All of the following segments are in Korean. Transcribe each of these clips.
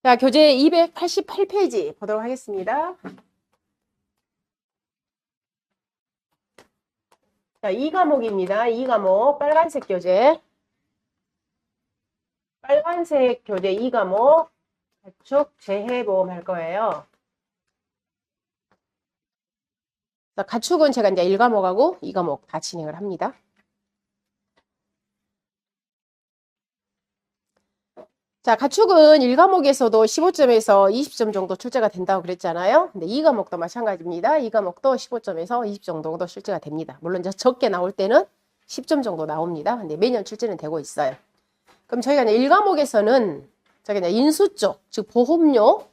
자, 교재 288페이지 보도록 하겠습니다. 자, 2과목입니다. 2과목 빨간색 교재. 빨간색 교재 2과목 가축 재해보험 할 거예요. 자, 가축은 제가 이제 1과목하고 2과목 다 진행을 합니다. 자, 가축은 1과목에서도 15점에서 20점 정도 출제가 된다고 그랬잖아요. 근데 2과목도 마찬가지입니다. 2과목도 15점에서 20 정도 출제가 됩니다. 물론 이제 적게 나올 때는 10점 정도 나옵니다. 근데 매년 출제는 되고 있어요. 그럼 저희가 이제 1과목에서는 저기 이제 인수 쪽, 즉 보험료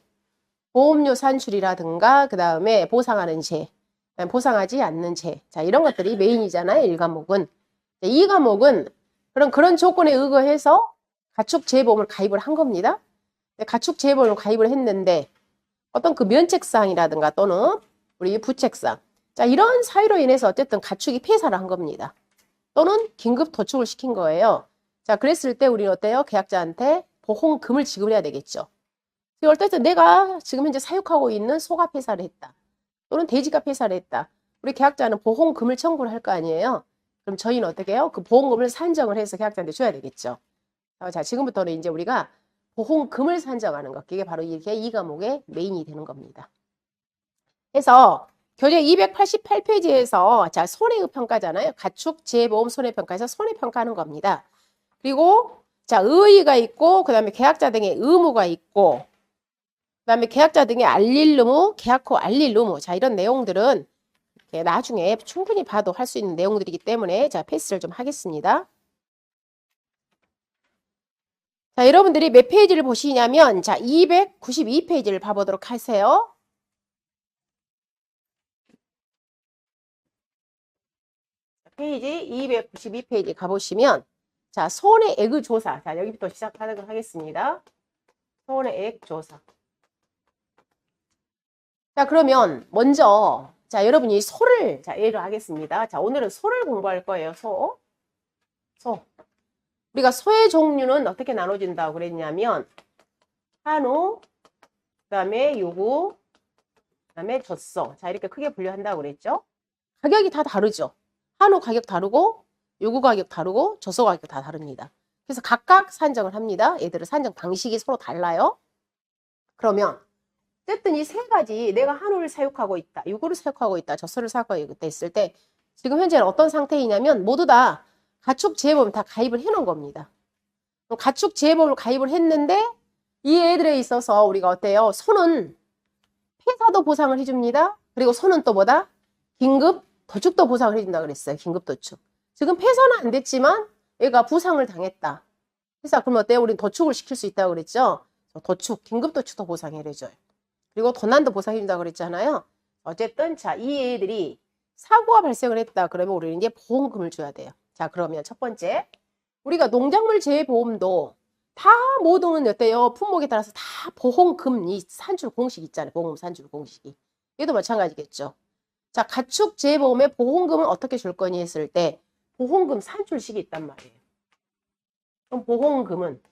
산출이라든가 그 다음에 보상하는 재, 보상하지 않는 재, 자 이런 것들이 메인이잖아요. 1과목은. 2과목은 그런 조건에 의거해서 가축 재해보험을 가입을 한 겁니다. 가축 재해보험을 가입을 했는데 어떤 그 면책사항이라든가 또는 우리 부책사항, 자 이런 사유로 인해서 어쨌든 가축이 폐사를 한 겁니다. 또는 긴급 도축을 시킨 거예요. 자 그랬을 때 우리는 어때요? 계약자한테 보험금을 지급을 해야 되겠죠. 어쨌든 내가 지금 현재 사육하고 있는 소가 폐사를 했다. 또는 돼지가 폐사를 했다. 우리 계약자는 보험금을 청구를 할 거 아니에요. 그럼 저희는 어떻게 해요? 그 보험금을 산정을 해서 계약자한테 줘야 되겠죠. 자, 지금부터는 이제 우리가 보험금을 산정하는 것. 이게 바로 이렇게 2과목의 메인이 되는 겁니다. 그래서 교재 288페이지에서 자, 손해평가잖아요. 가축 재해보험 손해평가에서 손해평가하는 겁니다. 그리고 자, 의의가 있고 그다음에 계약자 등의 의무가 있고 그다음에 계약자 등의 알릴 의무, 계약 후 알릴 의무. 자, 이런 내용들은 나중에 충분히 봐도 할 수 있는 내용들이기 때문에 자, 패스를 좀 하겠습니다. 자, 여러분들이 몇 페이지를 보시냐면 자, 292페이지를 봐보도록 하세요. 페이지 292페이지 가보시면 자, 손해액의 조사. 자, 여기부터 시작하도록 하겠습니다. 손해액 조사. 자, 그러면 먼저 자, 여러분이 소를 자, 예로 하겠습니다. 자, 오늘은 소를 공부할 거예요. 소. 우리가 소의 종류는 어떻게 나눠진다고 그랬냐면 한우, 그다음에 요구, 그다음에 젖소. 자, 이렇게 크게 분류한다고 그랬죠. 가격이 다 다르죠. 한우 가격 다르고 요구 가격 다르고 젖소 가격 다 다릅니다. 그래서 각각 산정을 합니다. 얘들은 산정 방식이 서로 달라요. 그러면 어쨌든 이 세 가지 내가 한우를 사육하고 있다, 요구를 사육하고 있다, 젖소를 사육하고 있다 했을 때 지금 현재는 어떤 상태이냐면 모두 다 가축 재해보험 다 가입을 해놓은 겁니다. 가축 재해보험을 가입을 했는데 이 애들에 있어서 우리가 어때요? 소는 폐사도 보상을 해줍니다. 그리고 소는 또 뭐다? 긴급 도축도 보상을 해준다 그랬어요. 긴급 도축. 지금 폐사는 안 됐지만 얘가 부상을 당했다. 그래서 그럼 어때요? 우리는 도축을 시킬 수 있다고 그랬죠. 도축, 긴급 도축도 보상해줘요. 그리고 도난도 보상해준다고 그랬잖아요. 어쨌든 자, 이 애들이 사고가 발생을 했다. 그러면 우리는 이제 보험금을 줘야 돼요. 자, 그러면 첫 번째 우리가 농작물 재해보험도 다 모든 어때요? 품목에 따라서 다 보험금 이 산출 공식 있잖아요. 보험금 산출 공식이. 얘도 마찬가지겠죠. 자, 가축 재해보험의 보험금은 어떻게 줄 거니 했을 때 보험금 산출식이 있단 말이에요. 그럼 보험금은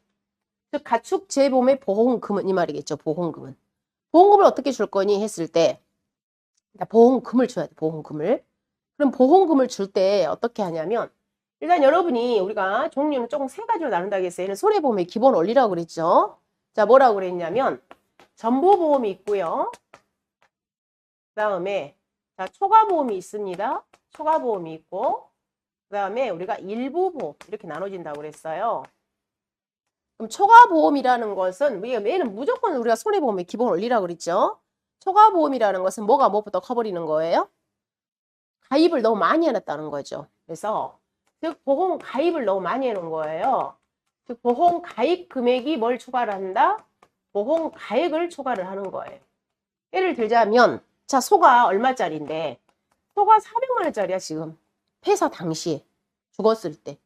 즉 가축 재해보험의 보험금은 이 말이겠죠. 보험금은. 보험금을 어떻게 줄 거니 했을 때 보험금을 줘야 돼. 보험금을. 그럼 보험금을 줄 때 어떻게 하냐면 일단 여러분이 우리가 종류는 조금 세 가지로 나눈다고 했어요. 얘는 손해보험의 기본 원리라고 그랬죠. 자, 뭐라고 그랬냐면 전보보험이 있고요. 그 다음에 자, 초과보험이 있습니다. 초과보험이 있고 그 다음에 우리가 일부보험 이렇게 나눠진다고 그랬어요. 그럼 초과보험이라는 것은 얘는 무조건 우리가 손해보험의 기본 원리라고 그랬죠. 초과보험이라는 것은 뭐가 무엇부터 커버리는 거예요? 가입을 너무 많이 해놨다는 거죠. 그래서 즉 보험 가입을 너무 많이 해놓은 거예요. 즉 보험 가입 금액이 뭘 초과를 한다? 보험 가액을 초과를 하는 거예요. 예를 들자면 자, 소가 얼마짜리인데 소가 400만 원짜리야 지금. 폐사 당시에 죽었을 때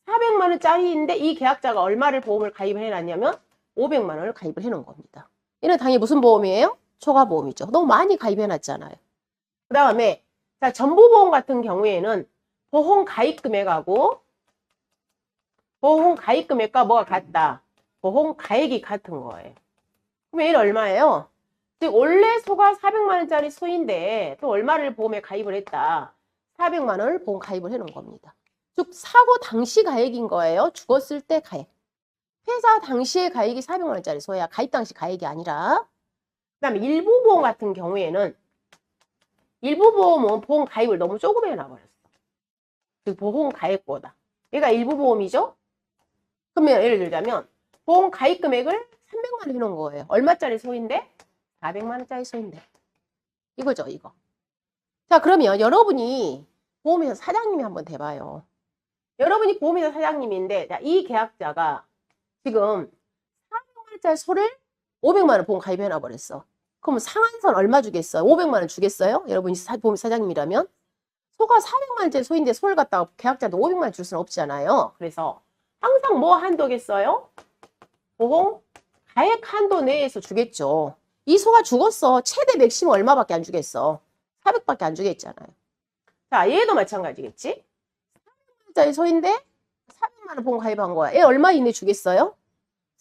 400만 원짜리인데 이 계약자가 얼마를 보험을 가입을 해놨냐면 500만 원을 가입을 해놓은 겁니다. 얘는 당연히 무슨 보험이에요? 초과보험이죠. 너무 많이 가입해놨잖아요. 그 다음에 자, 전부보험 같은 경우에는 보험 가입 금액하고 보험 가입 금액과 뭐가 같다? 보험 가액이 같은 거예요. 그럼 얘는 얼마예요? 즉 원래 소가 400만 원짜리 소인데 또 얼마를 보험에 가입을 했다. 400만 원을 보험 가입을 해놓은 겁니다. 즉 사고 당시 가액인 거예요. 죽었을 때 가액. 회사 당시의 가액이 400만 원짜리 소야. 가입 당시 가액이 아니라. 그다음에 일부 보험 같은 경우에는 일부 보험은 보험 가입을 너무 조금 해놔버렸어. 그 보험 가액보다. 얘가 일부 보험이죠? 그러면 예를 들자면 보험 가입 금액을 300만 원 해놓은 거예요. 얼마짜리 소인데? 400만 원짜리 소인데. 이거죠, 이거. 자, 그러면 여러분이 보험회사 사장님이 한번 돼봐요. 여러분이 보험회사 사장님인데, 자, 이 계약자가 지금 400만 원짜리 소를 500만 원 보험 가입해놔 버렸어. 그럼 상한선 얼마 주겠어요? 500만 원 주겠어요? 여러분이 보험회사 사장님이라면? 소가 400만 원짜리 소인데 소를 갖다가 계약자도 500만 원 줄 수는 없잖아요. 그래서 항상 뭐 한도겠어요? 보험 가액 한도 내에서 주겠죠. 이 소가 죽었어. 최대 맥시멈 얼마밖에 안 주겠어? 400밖에 안 주겠잖아요. 자, 얘도 마찬가지겠지? 400만 원짜리 소인데 400만 원 보험 가입한 거야. 얘 얼마 이내 주겠어요?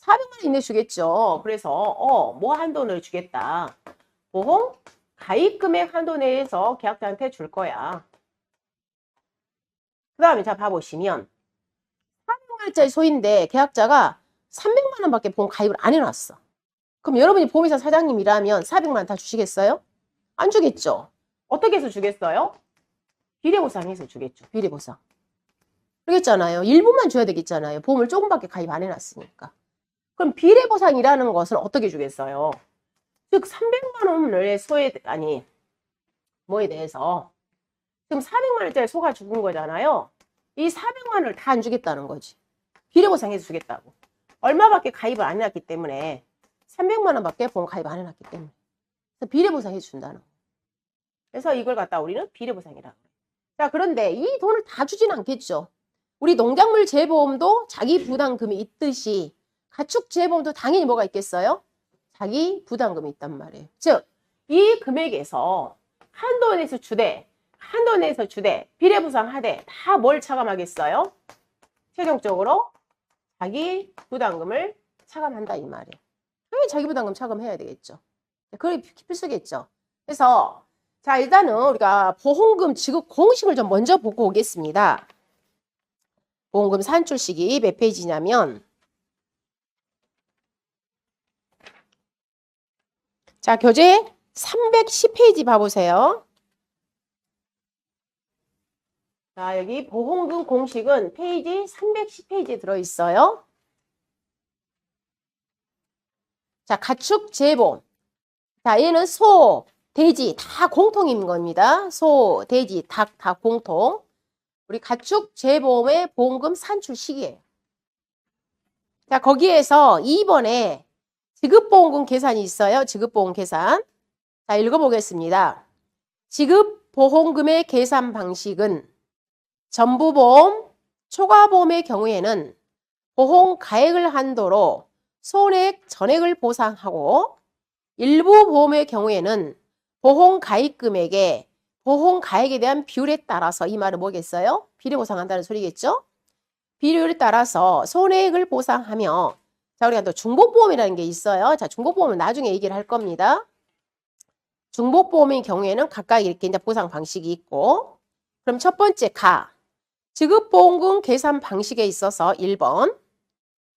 400만 원 이내 주겠죠. 그래서 뭐 한도를 주겠다. 보험 가입 금액 한도 내에서 계약자한테 줄 거야. 그 다음에 자 봐보시면 400만 원짜리 소인데 계약자가 300만 원밖에 보험 가입을 안 해놨어. 그럼 여러분이 보험회사 사장님이라면 400만 원 다 주시겠어요? 안 주겠죠. 어떻게 해서 주겠어요? 비례보상해서 주겠죠. 비례보상. 그러겠잖아요. 일부만 줘야 되겠잖아요. 보험을 조금밖에 가입 안 해놨으니까. 그럼 비례보상이라는 것은 어떻게 주겠어요? 즉 300만 원을 소에 아니 뭐에 대해서 지금 400만 원짜리 소가 죽은 거잖아요. 이 400만 원을 다 안 주겠다는 거지. 비례보상해서 주겠다고. 얼마밖에 가입을 안 해놨기 때문에 300만 원밖에 보험 가입 안 해놨기 때문에 그래서 비례보상해 준다는 거예요. 그래서 이걸 갖다 우리는 비례보상이라고 해요. 자, 그런데 이 돈을 다 주진 않겠죠. 우리 농작물 재보험도 자기 부담금이 있듯이 가축 재보험도 당연히 뭐가 있겠어요? 자기 부담금이 있단 말이에요. 즉, 이 금액에서 한도 내에서 주되, 한도 내에서 주되, 비례보상하되 다 뭘 차감하겠어요? 최종적으로 자기 부담금을 차감한다 이 말이에요. 당연히 자기 부담금 차감해야 되겠죠. 그게 필수겠죠. 그래서 자, 일단은 우리가 보험금 지급 공식을 좀 먼저 보고 오겠습니다. 보험금 산출식이 몇 페이지냐면 자, 교재 310페이지 봐보세요. 자, 여기 보험금 공식은 페이지 310페이지에 들어있어요. 자, 가축 재보험. 자, 얘는 소, 돼지 다 공통인 겁니다. 소, 돼지, 닭 다 공통. 우리 가축 재보험의 보험금 산출 시기예요. 자, 거기에서 2번에 지급보험금 계산이 있어요. 지급보험 계산. 자, 읽어보겠습니다. 지급보험금의 계산 방식은 전부보험, 초과보험의 경우에는 보험 가액을 한도로 손해액 전액을 보상하고 일부 보험의 경우에는 보험 가입 금액에 보험 가액에 대한 비율에 따라서 이 말은 뭐겠어요? 비례보상한다는 소리겠죠? 비율에 따라서 손해액을 보상하며 자, 우리가 또 중복보험이라는 게 있어요. 자, 중복보험은 나중에 얘기를 할 겁니다. 중복보험의 경우에는 각각 이렇게 이제 보상 방식이 있고 그럼 첫 번째 지급보험금 계산 방식에 있어서 1번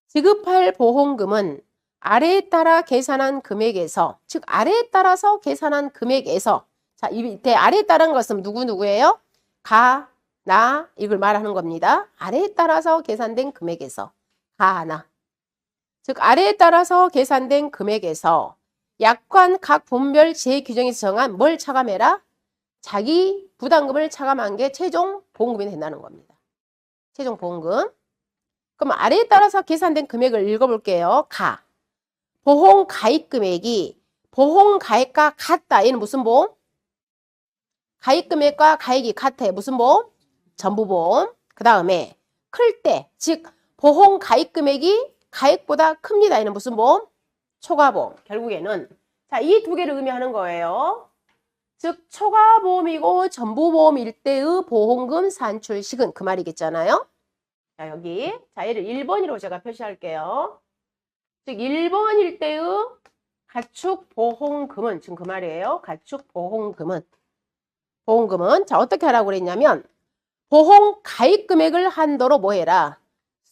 지급할 보험금은 아래에 따라 계산한 금액에서 즉 아래에 따라서 계산한 금액에서 자, 이 밑에 아래에 따른 것은 누구예요? 나 이걸 말하는 겁니다. 아래에 따라서 계산된 금액에서 나 즉 아래에 따라서 계산된 금액에서 약관 각 분별 재규정에서 정한 뭘 차감해라? 자기 부담금을 차감한 게 최종 보험금이 된다는 겁니다. 최종 보험금. 그럼 아래에 따라서 계산된 금액을 읽어볼게요. 보험 가입 금액이 보험 가입과 같다. 얘는 무슨 보험? 가입 금액과 가액이 같아. 무슨 보험? 전부보험. 그 다음에 클 때, 즉 보험 가입 금액이 가액보다 큽니다. 얘는 무슨 보험? 초과보험. 결국에는 자, 이 두 개를 의미하는 거예요. 즉 초과보험이고 전부보험일 때의 보험금 산출식은 그 말이겠잖아요. 자, 여기 자, 얘를 1번으로 제가 표시할게요. 즉 1번일 때의 가축 보험금은 지금 그 말이에요. 가축 보험금은 자 어떻게 하라고 그랬냐면 보험 가입 금액을 한도로 뭐 해라?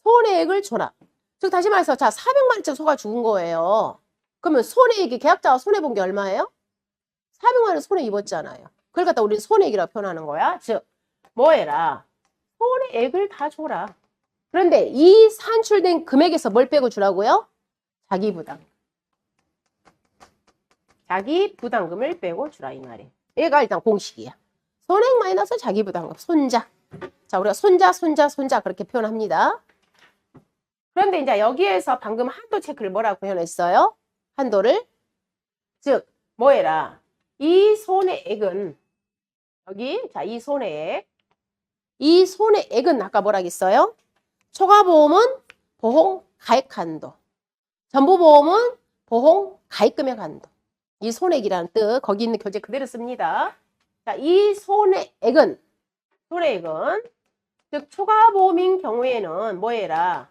손해액을 줘라. 즉 다시 말해서 자 400만 원짜리 소가 죽은 거예요. 그러면 손해액이 계약자가 손해 본 게 얼마예요? 400만 원 손해 입었잖아요. 그걸 갖다 우리는 손해액이라고 표현하는 거야. 즉 뭐 해라? 손해액을 다 줘라. 그런데 이 산출된 금액에서 뭘 빼고 주라고요? 자기 부담. 자기 부담금을 빼고 주라 이 말이에요. 얘가 일단 공식이야. 손해액 마이너스 자기 부담금. 손자. 자, 우리가 손자 그렇게 표현합니다. 그런데 이제 여기에서 방금 한도 체크를 뭐라고 표현했어요? 한도를. 즉, 뭐 해라? 이 손해액은 여기 자, 이 손해액은 아까 뭐라 했어요? 초과보험은 보험 가액 한도. 전부보험은 보험 가입 금액 한도. 이 손해액이라는 뜻, 거기 있는 교재 그대로 씁니다. 자, 이 손해액은 즉 초과보험인 경우에는 뭐 해라?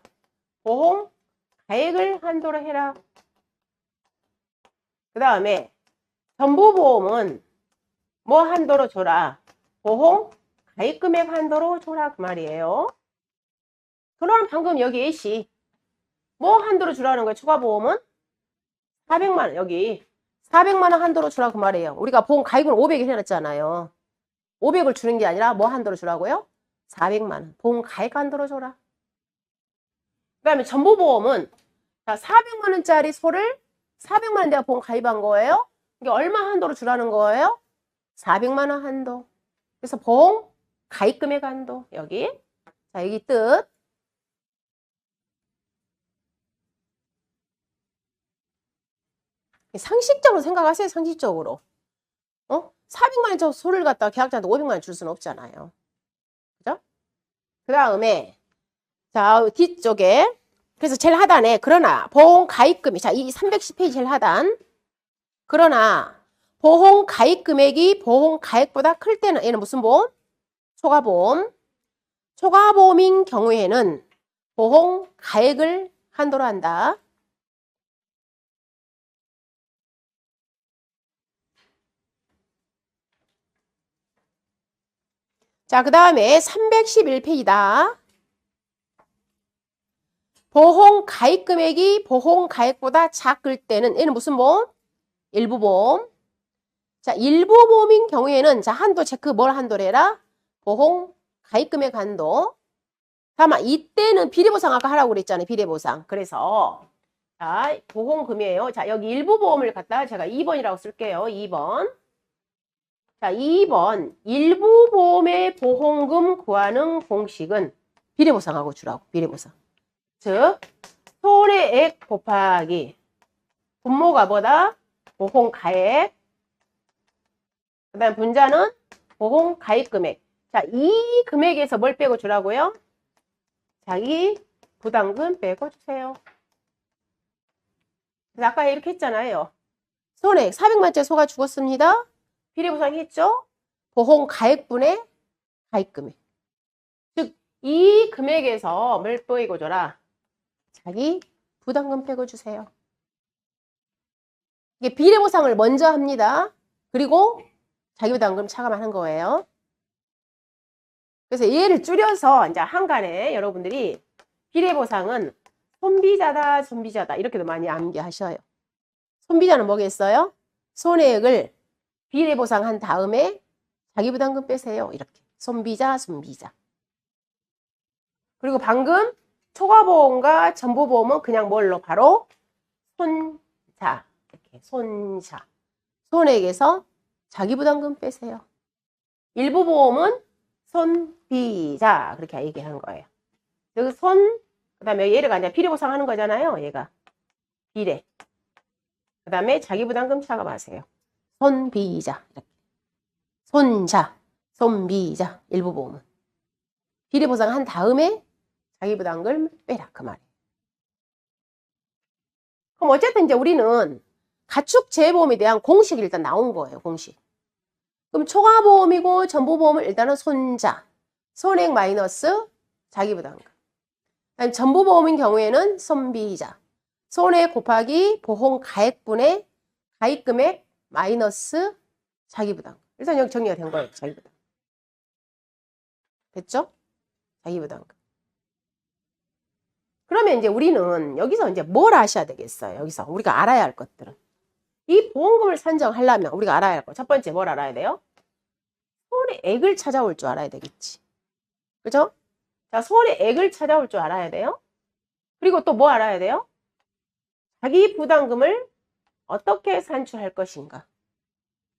보험 가액을 한도로 해라. 그 다음에 전부보험은 뭐 한도로 줘라? 보험 가입 금액 한도로 줘라 그 말이에요. 그럼 방금 여기 예시 뭐 한도로 주라는 거예요? 초과보험은 400만 원 여기 400만 원 한도로 주라 그 말이에요. 우리가 보험 가입은 500을 해놨잖아요. 500을 주는 게 아니라 뭐 한도로 주라고요? 400만 원. 보험 가입 한도로 줘라. 그 다음에 전부보험은 자 400만 원짜리 소를 400만 원 내가 보험 가입한 거예요. 이게 얼마 한도로 주라는 거예요? 400만 원 한도. 그래서 보험 가입 금액 한도 여기. 자 여기 뜻. 상식적으로 생각하세요. 상식적으로. 400만 원 저 소를 갖다가 계약자한테 500만 원 줄 수는 없잖아요. 그죠? 그 다음에 자 뒤쪽에 그래서 제일 하단에 그러나 보험 가입금이 자 이 310페이지 제일 하단 그러나 보험 가입 금액이 보험 가액보다 클 때는 얘는 무슨 보험? 초과보험인 경우에는 보험 가액을 한도로 한다. 자, 그 다음에 311페이지다. 보험 가입 금액이 보험 가액보다 작을 때는 얘는 무슨 보험? 일부 보험. 자, 일부 보험인 경우에는 자, 한도 체크 뭘 한도래라? 보험 가입 금액 한도. 다만 이때는 비례보상 아까 하라고 그랬잖아요. 비례보상. 그래서 자, 보험금이에요. 자, 여기 일부 보험을 갖다가 제가 2번이라고 쓸게요. 2번. 자, 2번 일부 보험의 보험금 구하는 공식은 비례보상하고 주라고. 비례보상. 즉 손해액 곱하기 분모가 뭐다? 보험 가액. 그 다음 분자는 보험 가입 금액. 자, 이 금액에서 뭘 빼고 주라고요? 자기 부담금 빼고 주세요. 그래서 아까 이렇게 했잖아요. 손해액 400만짜리 소가 죽었습니다. 비례보상 했죠? 보험 가액분의 가입 금액. 즉, 이 금액에서 뭘 빼고 줘라? 자기 부담금 빼고 주세요. 이게 비례보상을 먼저 합니다. 그리고 자기 부담금 차감하는 거예요. 그래서 얘를 줄여서 이제 한간에 여러분들이 비례보상은 손비자다 이렇게도 많이 암기하셔요. 손비자는 뭐겠어요? 손해액을 비례보상한 다음에 자기 부담금 빼세요. 이렇게 손비자. 그리고 방금 초과보험과 전부보험은 그냥 뭘로 바로 손자. 이렇게 손자. 손해액에서 자기 부담금 빼세요. 일부 보험은 손비자 그렇게 얘기하는 거예요. 여기 그 다음에 얘가 이제 비례보상 하는 거잖아요. 얘가 비례. 그 다음에 자기 부담금 차감하세요. 손비자 이렇게. 손자, 손비자 일부 보험은 비례보상 한 다음에 자기 부담금을 빼라 그 말이에요. 그럼 어쨌든 이제 우리는 가축 재보험에 대한 공식이 일단 나온 거예요. 공식. 그럼 초과보험이고 전부보험은 일단은 손자, 손해액 마이너스 자기 부담금. 그다음 전부보험인 경우에는 손비자, 손해액 곱하기 보험 가액분의 가입금액 마이너스 자기부담. 일단 여기 정리가 된 거예요. 자기부담. 됐죠? 자기부담. 그러면 이제 우리는 여기서 이제 뭘 아셔야 되겠어요? 여기서 우리가 알아야 할 것들은. 이 보험금을 산정하려면 우리가 알아야 할 거. 첫 번째 뭘 알아야 돼요? 손해액을 찾아올 줄 알아야 되겠지. 그죠? 자, 손해액을 찾아올 줄 알아야 돼요. 그리고 또 뭐 알아야 돼요? 자기 부담금을 어떻게 산출할 것인가.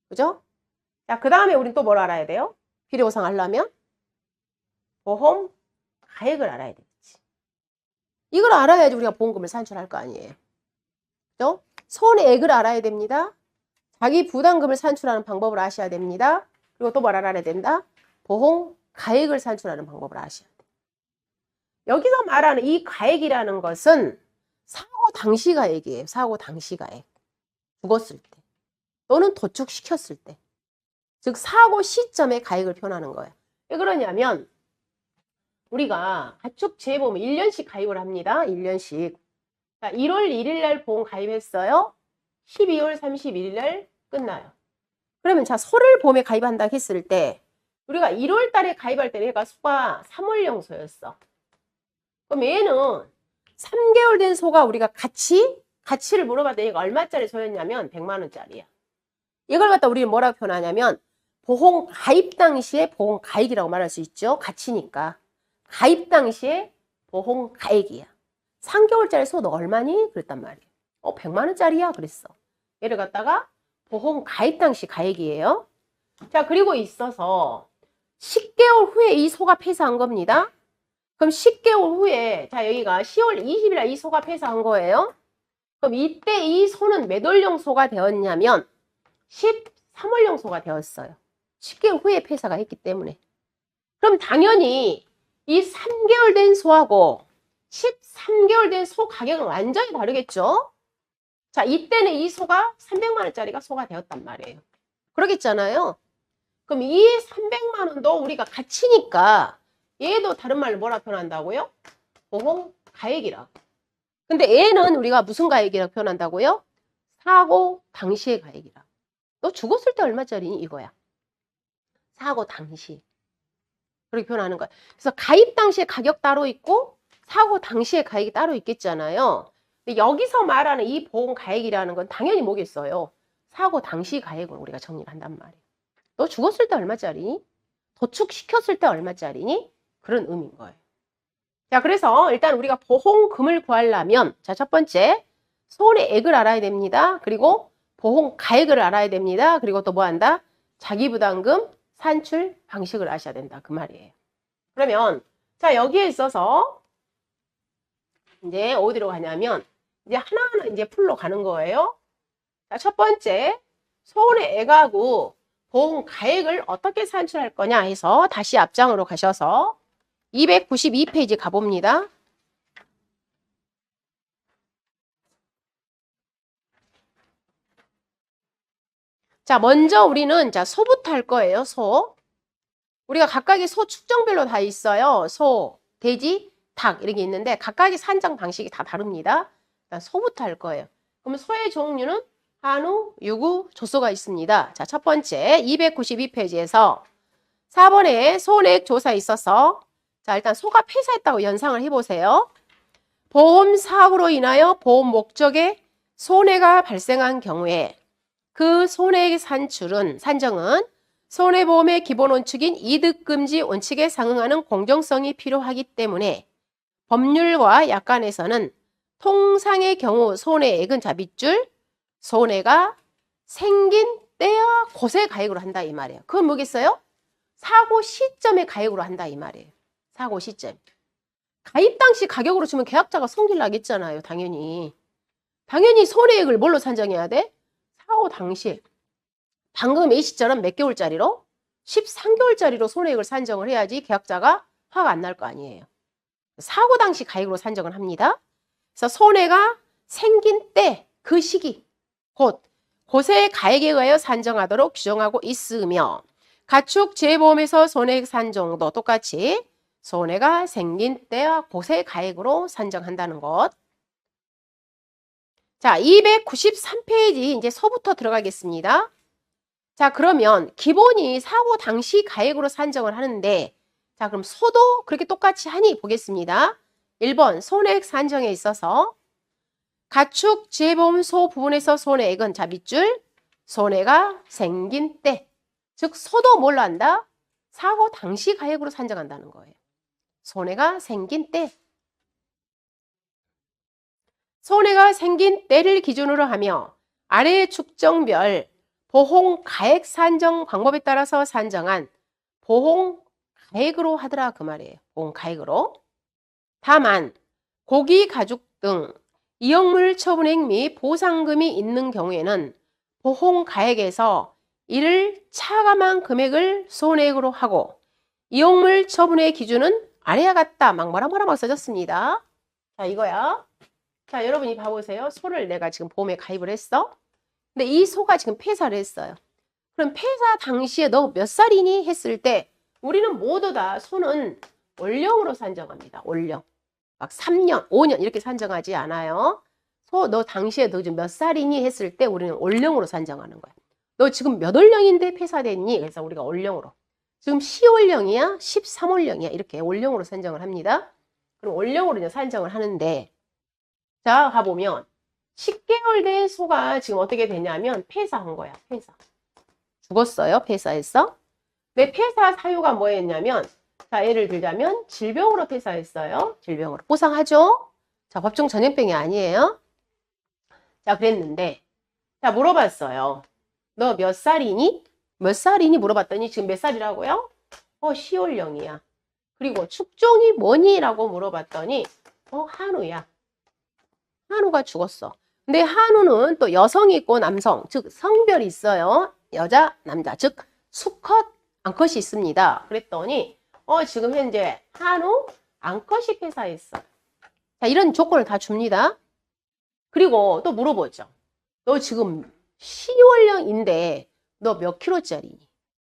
그죠? 자, 그 다음에 우린 또 뭘 알아야 돼요? 비례보상 하려면 보험 가액을 알아야 되겠지. 이걸 알아야지 우리가 보험금을 산출할 거 아니에요. 그죠? 손해액을 알아야 됩니다. 자기 부담금을 산출하는 방법을 아셔야 됩니다. 그리고 또 뭘 알아야 된다? 보험 가액을 산출하는 방법을 아셔야 돼요. 여기서 말하는 이 가액이라는 것은 사고 당시 가액이에요. 사고 당시 가액. 죽었을 때 또는 도축시켰을 때. 즉 사고 시점의 가액을 표현하는 거예요. 왜 그러냐면 우리가 가축재보험을 1년씩 가입을 합니다. 1년씩. 자, 1월 1일 날 보험 가입했어요. 12월 31일 날 끝나요. 그러면 자, 소를 보험에 가입한다 했을 때 우리가 1월 달에 가입할 때는 얘가 소가 3월령 소였어. 그럼 얘는 3개월 된 소가 우리가 가치를 물어봤더니 얘가 얼마짜리 소였냐면 100만 원짜리야. 이걸 갖다 우리는 뭐라고 표현하냐면 보험 가입 당시에 보험 가액이라고 말할 수 있죠. 가치니까. 가입 당시에 보험 가액이야. 3개월짜리 소 너 얼마니? 그랬단 말이에요. 100만 원짜리야 그랬어. 얘를 갖다가 보험 가입 당시 가액이에요. 자, 그리고 있어서 10개월 후에 이 소가 폐사한 겁니다. 그럼 10개월 후에 자, 여기가 10월 20일 날 이 소가 폐사한 거예요. 그럼 이때 이 소는 몇 월령 소가 되었냐면 13월령 소가 되었어요. 10개월 후에 폐사가 했기 때문에. 그럼 당연히 이 3개월 된 소하고 13개월 된 소 가격은 완전히 다르겠죠? 자, 이때는 이 소가 300만 원짜리가 소가 되었단 말이에요. 그러겠잖아요. 그럼 이 300만 원도 우리가 가치니까 얘도 다른 말로 뭐라 표현한다고요? 보험 가액이라고. 근데 얘는 우리가 무슨 가액이라고 표현한다고요? 사고 당시의 가액이라고. 너 죽었을 때 얼마짜리니? 이거야. 사고 당시. 그렇게 표현하는 거야. 그래서 가입 당시에 가격 따로 있고 사고 당시에 가액이 따로 있겠잖아요. 근데 여기서 말하는 이 보험 가액이라는 건 당연히 뭐겠어요? 사고 당시 가액을 우리가 정리를 한단 말이에요. 너 죽었을 때 얼마짜리니? 도축시켰을 때 얼마짜리니? 그런 의미인 거예요. 자, 그래서 일단 우리가 보험금을 구하려면 자, 첫 번째 손해액을 알아야 됩니다. 그리고 보험 가액을 알아야 됩니다. 그리고 또 뭐 한다? 자기부담금 산출 방식을 아셔야 된다. 그 말이에요. 그러면 자, 여기에 있어서 이제 어디로 가냐면 이제 하나하나 이제 풀러 가는 거예요. 자, 첫 번째 손해액하고 보험 가액을 어떻게 산출할 거냐 해서 다시 앞장으로 가셔서 292페이지 가봅니다. 자, 먼저 우리는 자, 소부터 할 거예요. 소. 우리가 각각의 소 축정별로 다 있어요. 소, 돼지, 닭 이렇게 있는데 각각의 산정 방식이 다 다릅니다. 일단 소부터 할 거예요. 그러면 소의 종류는 한우, 유구, 조소가 있습니다. 자, 첫 번째 292페이지에서 4번에 손해액 조사 있어서 자, 일단 소가 폐사했다고 연상을 해보세요. 보험 사고로 인하여 보험 목적에 손해가 발생한 경우에 그 손해액 산정은 손해보험의 기본 원칙인 이득금지 원칙에 상응하는 공정성이 필요하기 때문에 법률과 약관에서는 통상의 경우 손해액은 자 밑줄 손해가 생긴 때야 고세 가액으로 한다 이 말이에요. 그건 뭐겠어요? 사고 시점의 가액으로 한다 이 말이에요. 사고 시점. 가입 당시 가격으로 주면 계약자가 성질 나겠잖아요. 당연히 손해액을 뭘로 산정해야 돼? 사고 당시. 방금 A씨처럼 몇 개월짜리로? 13개월짜리로 손해액을 산정을 해야지 계약자가 화가 안 날 거 아니에요. 사고 당시 가액으로 산정을 합니다. 그래서 손해가 생긴 때, 그 시기, 곧 고세 가액에 의하여 산정하도록 규정하고 있으며 가축재보험에서 손해액 산정도 똑같이 손해가 생긴 때와 고세 가액으로 산정한다는 것. 자, 293페이지 이제 소부터 들어가겠습니다. 자, 그러면 기본이 사고 당시 가액으로 산정을 하는데, 자, 그럼 소도 그렇게 똑같이 하니 보겠습니다. 1번 손해액 산정에 있어서 가축 재보험소 부분에서 손해액은, 자, 밑줄 손해가 생긴 때, 즉 소도 뭘로 한다? 사고 당시 가액으로 산정한다는 거예요. 손해가 생긴 때. 손해가 생긴 때를 기준으로 하며 아래 축정별 보험 가액 산정 방법에 따라서 산정한 보험 가액으로 하더라 그 말이에요. 보험 가액으로. 다만 고기 가죽 등 이용물 처분액 및 보상금이 있는 경우에는 보험 가액에서 이를 차감한 금액을 손해액으로 하고 이용물 처분의 기준은 아래와 같다. 막 뭐라 써졌습니다. 자, 이거야. 자, 여러분이 봐보세요. 소를 내가 지금 보험에 가입을 했어. 근데 이 소가 지금 폐사를 했어요. 그럼 폐사 당시에 너 몇 살이니? 했을 때 우리는 모두 다 소는 올령으로 산정합니다. 올령. 막 3년, 5년 이렇게 산정하지 않아요. 소 너 당시에 너 지금 몇 살이니? 했을 때 우리는 올령으로 산정하는 거야. 너 지금 몇 월령인데 폐사됐니? 그래서 우리가 올령으로. 지금 10월령이야? 13월령이야? 이렇게 올령으로 산정을 합니다. 그럼 올령으로 이제 산정을 하는데, 자, 가보면 10개월 된 소가 지금 어떻게 되냐면 폐사한 거야. 폐사. 죽었어요. 폐사했어. 내 폐사 사유가 뭐였냐면, 자, 예를 들자면 질병으로 폐사했어요. 질병으로. 보상하죠? 자, 법정 전염병이 아니에요. 자, 그랬는데, 자, 물어봤어요. 너 몇 살이니? 몇 살이니? 물어봤더니 지금 몇 살이라고요? 10월령이야. 그리고 축종이 뭐니? 라고 물어봤더니 한우야. 한우가 죽었어. 근데 한우는 또 여성이 있고 남성, 즉 성별이 있어요. 여자, 남자, 즉 수컷, 암컷이 있습니다. 그랬더니 지금 현재 한우, 암컷이 폐사했어. 자, 이런 조건을 다 줍니다. 그리고 또 물어보죠. 너 지금 10월령인데 너 몇 킬로짜리니?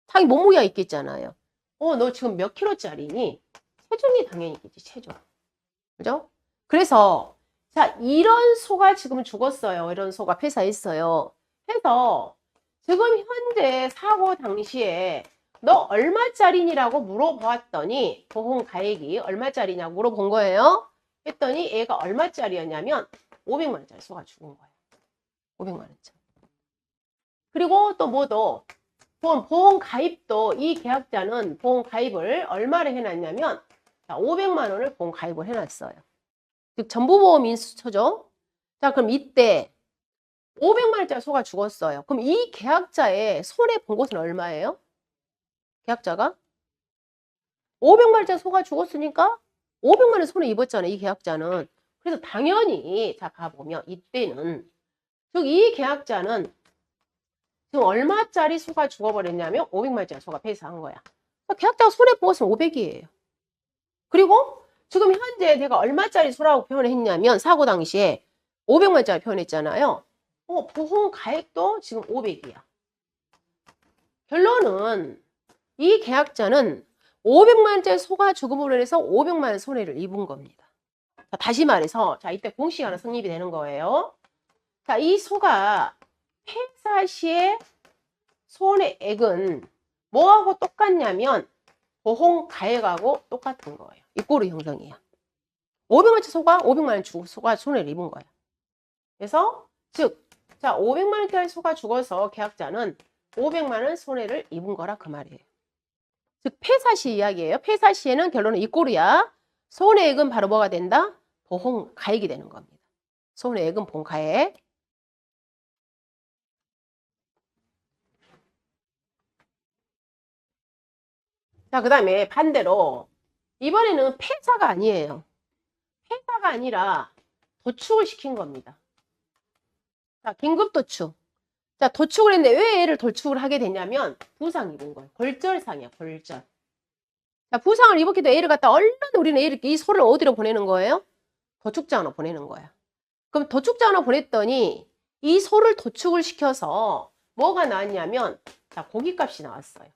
자기 몸무게가 있겠잖아요. 너 지금 몇 킬로짜리니? 체중이 당연히 있겠지, 체중. 그죠? 그래서 자, 이런 소가 지금 죽었어요. 이런 소가 폐사했어요. 해서 지금 현재 사고 당시에 너 얼마짜리니라고 물어보았더니 보험 가액이 얼마짜리냐고 물어본 거예요. 했더니 얘가 얼마짜리였냐면 500만 원짜리 소가 죽은 거예요. 500만 원짜리. 그리고 또 뭐도 보험 가입도 이 계약자는 보험 가입을 얼마를 해놨냐면 500만 원을 보험 가입을 해놨어요. 즉 전부보험 인수처죠. 자, 그럼 이때 500만 원짜리 소가 죽었어요. 그럼 이 계약자의 손해 본 것은 얼마예요? 계약자가 500만 원짜리 소가 죽었으니까 500만 원 손해 입었잖아요. 이 계약자는. 그래서 당연히 자 봐보면 이때는 즉 이 계약자는 지금 얼마짜리 소가 죽어버렸냐면 500만 원짜리 소가 폐사한 거야. 계약자가 손해 본 것은 500이에요. 그리고 지금 현재 내가 얼마짜리 소라고 표현을 했냐면 사고 당시에 500만 원짜리 표현했잖아요. 보험 가액도 지금 500이야. 결론은 이 계약자는 500만 원짜리 소가 죽음으로 인해서 500만 원 손해를 입은 겁니다. 자, 다시 말해서 자 이때 공식이 하나 성립이 되는 거예요. 자, 이 소가 폐사 시에 손해액은 뭐하고 똑같냐면 보험 가액하고 똑같은 거예요. 이꼬르 형성이야. 500만 원짜리 소가 500만 원 주고 소가 손해를 입은 거야. 그래서 즉 자 500만 원짜리 소가 죽어서 계약자는 500만 원 손해를 입은 거라 그 말이에요. 즉 폐사 시 이야기예요. 폐사 시에는 결론은 이꼬르야. 손해액은 바로 뭐가 된다? 보험 가액이 되는 겁니다. 손해액은 보험 가액. 자, 그 다음에 반대로 이번에는 폐사가 아니에요. 폐사가 아니라 도축을 시킨 겁니다. 자, 긴급 도축. 자, 도축을 했는데 왜 얘를 도축을 하게 되냐면 부상 입은 거예요. 골절상이야, 골절. 자, 부상을 입었기 때문에 얘를 갖다 얼른 우리는 얘를 이 소를 어디로 보내는 거예요? 도축장으로 보내는 거야. 그럼 도축장으로 보냈더니 이 소를 도축을 시켜서 뭐가 나왔냐면 자, 고깃값이 나왔어요.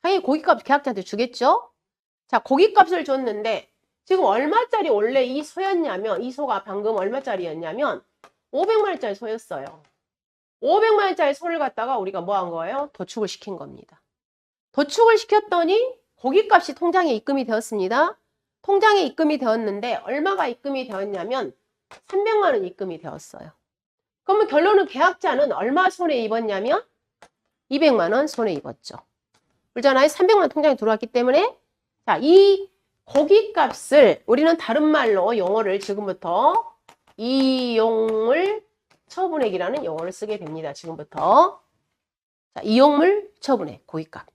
당연히 고깃값 계약자한테 주겠죠? 자, 고깃값을 줬는데 지금 얼마짜리 원래 이 소였냐면 이 소가 방금 얼마짜리였냐면 500만 원짜리 소였어요. 500만 원짜리 소를 갖다가 우리가 뭐 한 거예요? 도축을 시킨 겁니다. 도축을 시켰더니 고깃값이 통장에 입금이 되었습니다. 통장에 입금이 되었는데 얼마가 입금이 되었냐면 300만 원 입금이 되었어요. 그러면 결론은 계약자는 얼마 손해 입었냐면 200만 원 손해 입었죠. 그렇잖아요. 300만 원 통장에 들어왔기 때문에 자, 이 고깃값을 우리는 다른 말로 용어를 지금부터 이용물 처분액이라는 용어를 쓰게 됩니다. 지금부터. 자, 이용물 처분액, 고깃값.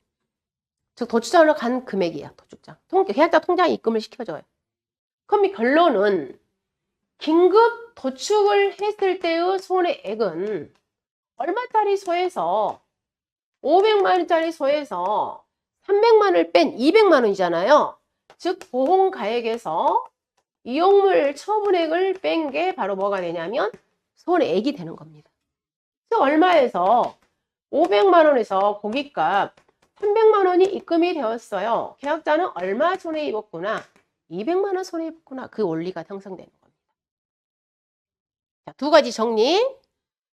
즉 도축장으로 간 금액이에요. 도축장. 계약자 통장에 입금을 시켜줘요. 그럼 이 결론은 긴급 도축을 했을 때의 손해액은 얼마짜리 소에서 500만 원짜리 소에서 300만 원을 뺀 200만 원이잖아요. 즉 보험가액에서 이용물 처분액을 뺀 게 바로 뭐가 되냐면 손해액이 되는 겁니다. 즉 얼마에서 500만 원에서 고깃값 300만 원이 입금이 되었어요. 계약자는 얼마 손해 입었구나. 200만 원 손해 입었구나. 그 원리가 형성되는 겁니다. 자, 두 가지 정리.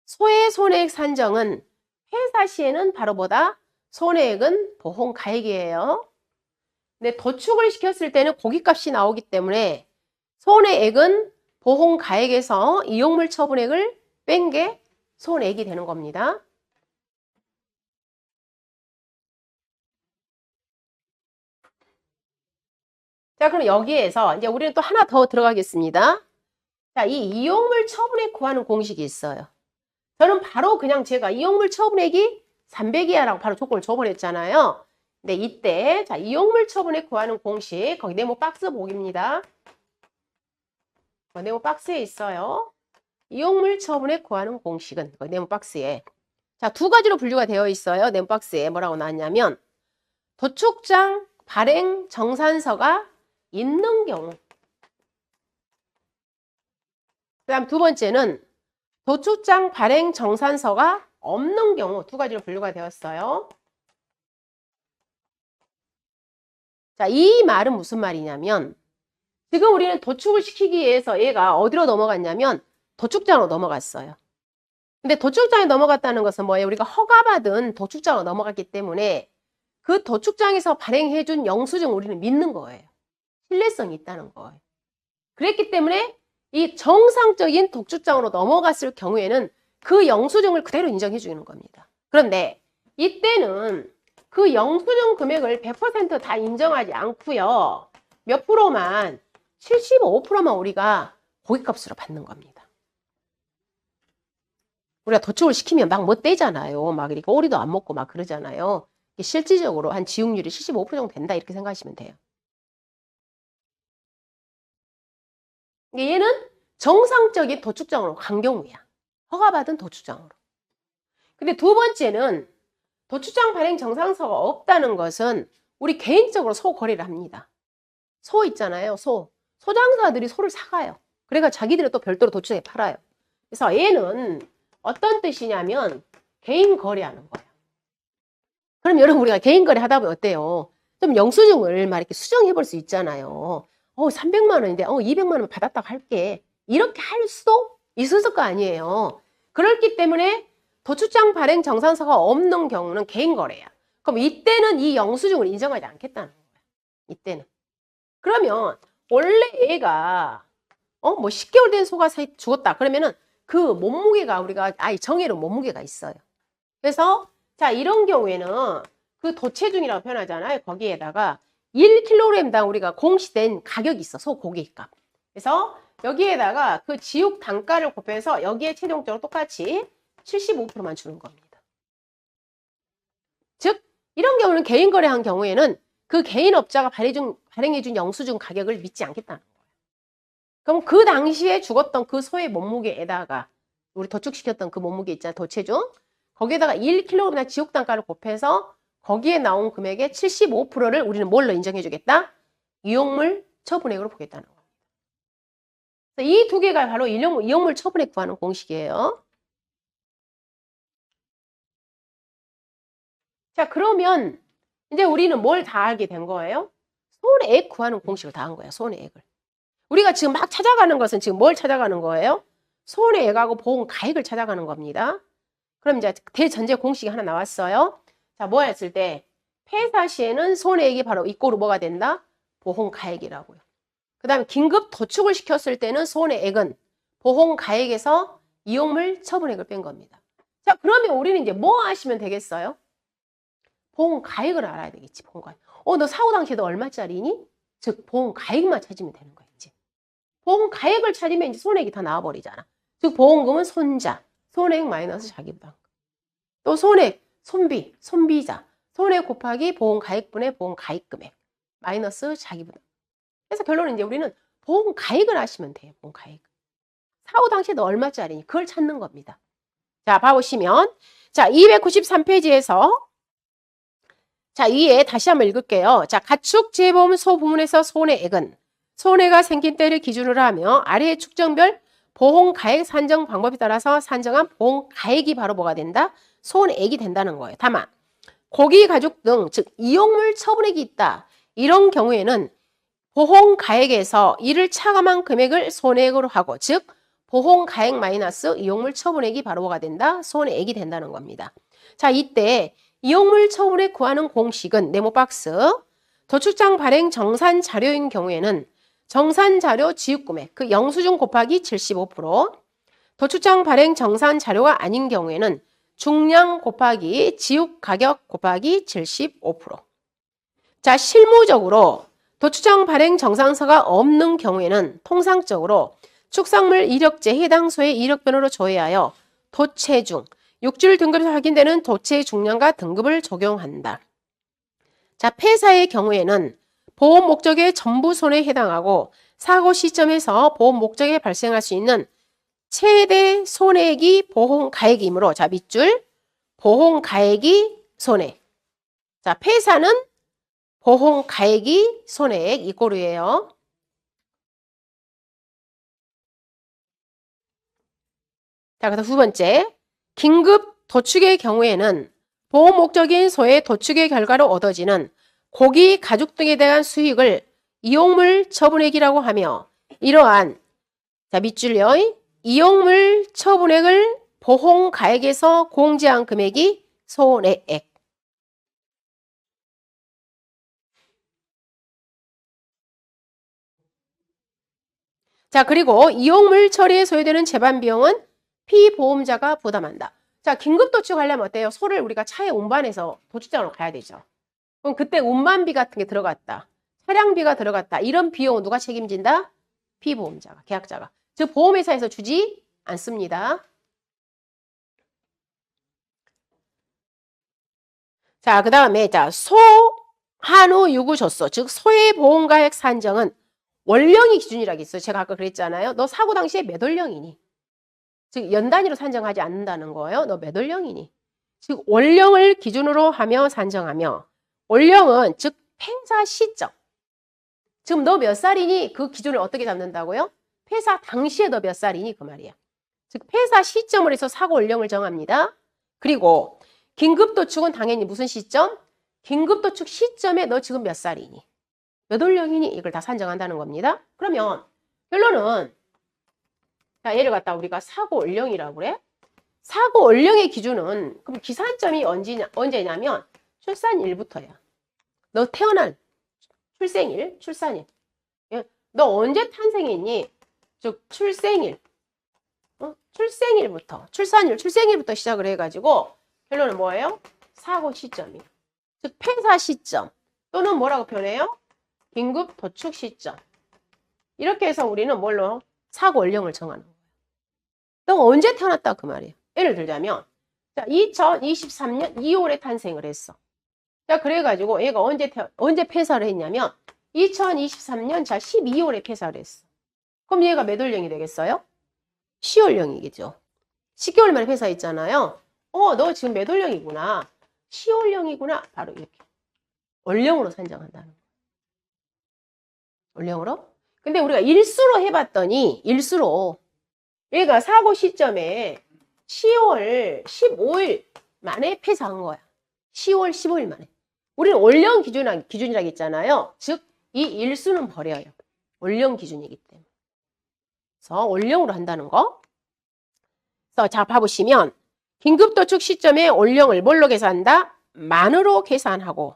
소의 손해액 산정은 회사 시에는 바로 뭐다? 손해액은 보험가액이에요. 근데 도축을 시켰을 때는 고깃값이 나오기 때문에 손해액은 보험가액에서 이용물 처분액을 뺀 게 손해액이 되는 겁니다. 자, 그럼 여기에서 이제 우리는 또 하나 더 들어가겠습니다. 자, 이 이용물 처분액 구하는 공식이 있어요. 저는 바로 그냥 제가 이용물 처분액이 300이야 라고 바로 조건을 줘버렸잖아요. 근데 이때 자, 이용물 처분액 구하는 공식 거기 네모 박스 보기입니다. 네모 박스에 있어요. 이용물 처분액 구하는 공식은 네모 박스에 자, 두 가지로 분류가 되어 있어요. 네모 박스에 뭐라고 나왔냐면 도축장 발행 정산서가 있는 경우 그다음 두 번째는 도축장 발행 정산서가 없는 경우 두 가지로 분류가 되었어요. 자, 이 말은 무슨 말이냐면 지금 우리는 도축을 시키기 위해서 얘가 어디로 넘어갔냐면 도축장으로 넘어갔어요. 근데 도축장에 넘어갔다는 것은 뭐예요? 우리가 허가받은 도축장으로 넘어갔기 때문에 그 도축장에서 발행해준 영수증 우리는 믿는 거예요. 신뢰성이 있다는 거예요. 그랬기 때문에 이 정상적인 도축장으로 넘어갔을 경우에는 그 영수증을 그대로 인정해 주는 겁니다. 그런데 이때는 그 영수증 금액을 100% 다 인정하지 않고요. 몇 프로만 75%만 우리가 고깃값으로 받는 겁니다. 우리가 도축을 시키면 막 못 떼잖아요. 막 이렇게 오리도 안 먹고 막 그러잖아요. 실질적으로 한 지용률이 75% 정도 된다 이렇게 생각하시면 돼요. 얘는 정상적인 도축장으로 간 경우야. 허가받은 도축장으로. 근데 두 번째는 도축장 발행 정산서가 없다는 것은 우리 개인적으로 소 거래를 합니다. 소 있잖아요. 소장사들이 소를 사가요. 그래가 자기들은 또 별도로 도축에 팔아요. 그래서 얘는 어떤 뜻이냐면 개인 거래하는 거예요. 그럼 여러분 우리가 개인 거래 하다 보면 어때요? 좀 영수증을 막 이렇게 수정해 볼 수 있잖아요. 300만 원인데 200만 원 받았다고 할게. 이렇게 할 수도 있을 거 아니에요. 그렇기 때문에 도축장 발행 정산서가 없는 경우는 개인 거래야. 그럼 이때는 이 영수증을 인정하지 않겠다는 거야. 이때는. 그러면 원래 얘가 뭐 10개월 된 소가 죽었다. 그러면은 그 몸무게가 우리가 정해놓은 몸무게가 있어요. 그래서 자 이런 경우에는 그 도체중이라고 표현하잖아요. 거기에다가 1kg당 우리가 공시된 가격이 있어. 소 고기값. 그래서 여기에다가 그 지육 단가를 곱해서 여기에 최종적으로 똑같이 75%만 주는 겁니다. 즉 이런 경우는 개인 거래한 경우에는 그 개인 업자가 발행해준 영수증 가격을 믿지 않겠다는 거예요. 그럼 그 당시에 죽었던 그 소의 몸무게에다가 우리 도축시켰던 그 몸무게 있잖아요. 도체중. 거기에다가 1kg이나 지육 단가를 곱해서 거기에 나온 금액의 75%를 우리는 뭘로 인정해 주겠다? 이용물 처분액으로 보겠다는 겁니다. 이 두 개가 바로 이용물 처분액 구하는 공식이에요. 자, 그러면 이제 우리는 뭘 다 알게 된 거예요? 손해액 구하는 공식을 다 한 거예요. 손해액을. 우리가 지금 막 찾아가는 것은 지금 뭘 찾아가는 거예요? 손해액하고 보험가액을 찾아가는 겁니다. 그럼 이제 대전제 공식이 하나 나왔어요. 자, 뭐 했을 때 폐사 시에는 손해액이 바로 이꼬로 뭐가 된다? 보험가액이라고요. 그 다음에 긴급 도축을 시켰을 때는 손해액은 보험가액에서 이용물 처분액을 뺀 겁니다. 자, 그러면 우리는 이제 뭐 하시면 되겠어요? 보험가액을 알아야 되겠지. 보험가액. 너 사고 당시에 너 얼마짜리니? 즉 보험가액만 찾으면 되는 거야 이제. 보험가액을 찾으면 이제 손해액이 다 나와버리잖아. 즉 보험금은 손자, 손해액 마이너스 자기부담. 또 손해액, 손비, 손비자, 손해액 곱하기 보험가액분의 보험가액금액 마이너스 자기부담. 그래서 결론은 이제 우리는 보험가액을 하시면 돼요. 보험가액. 사고 당시에 너 얼마짜리니? 그걸 찾는 겁니다. 자, 봐보시면 자 293페이지에서 자 위에 다시 한번 읽을게요. 자, 가축 재보험소 부문에서 손해액은 손해가 생긴 때를 기준으로 하며 아래의 축정별 보험가액 산정 방법에 따라서 산정한 보험가액이 바로 뭐가 된다? 손해액이 된다는 거예요. 다만 고기, 가죽 등 즉 이용물 처분액이 있다. 이런 경우에는 보험가액에서 이를 차감한 금액을 손해액으로 하고 즉 보험가액 마이너스 이용물 처분액이 바로 뭐가 된다? 손해액이 된다는 겁니다. 자, 이때 이용물 처분액 구하는 공식은 네모 박스 도축장 발행 정산 자료인 경우에는 정산 자료 지급금액 그 영수증 곱하기 75% 도축장 발행 정산 자료가 아닌 경우에는 중량 곱하기 지급 가격 곱하기 75%. 자, 실무적으로 도축장 발행 정산서가 없는 경우에는 통상적으로 축산물 이력제 해당 소의 이력변으로 조회하여 도체중, 육질 등급에서 확인되는 도체의 중량과 등급을 적용한다. 자, 폐사의 경우에는 보험 목적의 전부 손해에 해당하고 사고 시점에서 보험 목적에 발생할 수 있는 최대 손해액이 보험가액이므로 자, 밑줄 보험가액이 손해. 자, 폐사는 보험가액이 손해액 이꼬르예요. 자, 그래서 두 번째, 긴급 도축의 경우에는 보험 목적인 소의 도축의 결과로 얻어지는 고기, 가죽 등에 대한 수익을 이용물 처분액이라고 하며 이러한 자, 밑줄요. 이용물 처분액을 보험가액에서 공제한 금액이 손해액. 자, 그리고 이용물 처리에 소요되는 재반 비용은 피보험자가 부담한다. 자, 긴급 도축하려면 어때요? 소를 우리가 차에 운반해서 도축장으로 가야 되죠. 그럼 그때 운반비 같은 게 들어갔다. 차량비가 들어갔다. 이런 비용은 누가 책임진다? 피보험자가, 계약자가. 즉 보험회사에서 주지 않습니다. 자, 그 다음에 자, 소, 한우, 유구, 젖소. 즉 소의 보험가액 산정은 월령이 기준이라고 있어요. 제가 아까 그랬잖아요. 너 사고 당시에 몇 월령이니? 즉 연단위로 산정하지 않는다는 거예요. 너 몇 월령이니? 즉 월령을 기준으로 하며 산정하며 월령은 즉 폐사 시점. 지금 너 몇 살이니? 그 기준을 어떻게 잡는다고요? 폐사 당시에 너 몇 살이니? 그 말이야. 즉 폐사 시점을 해서 사고 월령을 정합니다. 그리고 긴급도축은 당연히 무슨 시점? 긴급도축 시점에 너 지금 몇 살이니? 몇 월령이니? 이걸 다 산정한다는 겁니다. 그러면 결론은 자, 얘를 갖다 우리가 사고 월령이라고 그래. 사고 월령의 기준은 그럼 기산점이 언제냐면 출산일부터야. 너 태어난 출생일, 출산일. 너 언제 탄생했니? 즉 출생일. 출생일부터, 출산일, 출생일부터 시작을 해가지고 결론은 뭐예요? 사고 시점이에요. 즉 폐사 시점 또는 뭐라고 표현해요? 긴급 도축 시점. 이렇게 해서 우리는 뭘로? 사고 월령을 정하는 거예요. 너 언제 태어났다 그 말이에요. 예를 들자면 자 2023년 2월에 탄생을 했어. 자 그래가지고 얘가 언제 폐사를 했냐면 2023년 자 12월에 폐사를 했어. 그럼 얘가 몇 월령이 되겠어요? 10월령이겠죠. 10개월 만에 폐사했잖아요. 너 지금 몇 월령이구나. 10월령이구나. 바로 이렇게 월령으로 산정한다는 거예요. 월령으로. 근데 우리가 일수로 해봤더니 일수로 얘가 사고 시점에 10월 15일 만에 폐사한 거야. 10월 15일 만에. 우리는 월령 기준이라고 했잖아요. 즉 이 일수는 버려요. 월령 기준이기 때문에. 그래서 월령으로 한다는 거. 있어. 자, 봐보시면 긴급도축 시점에 올령을 뭘로 계산한다? 만으로 계산하고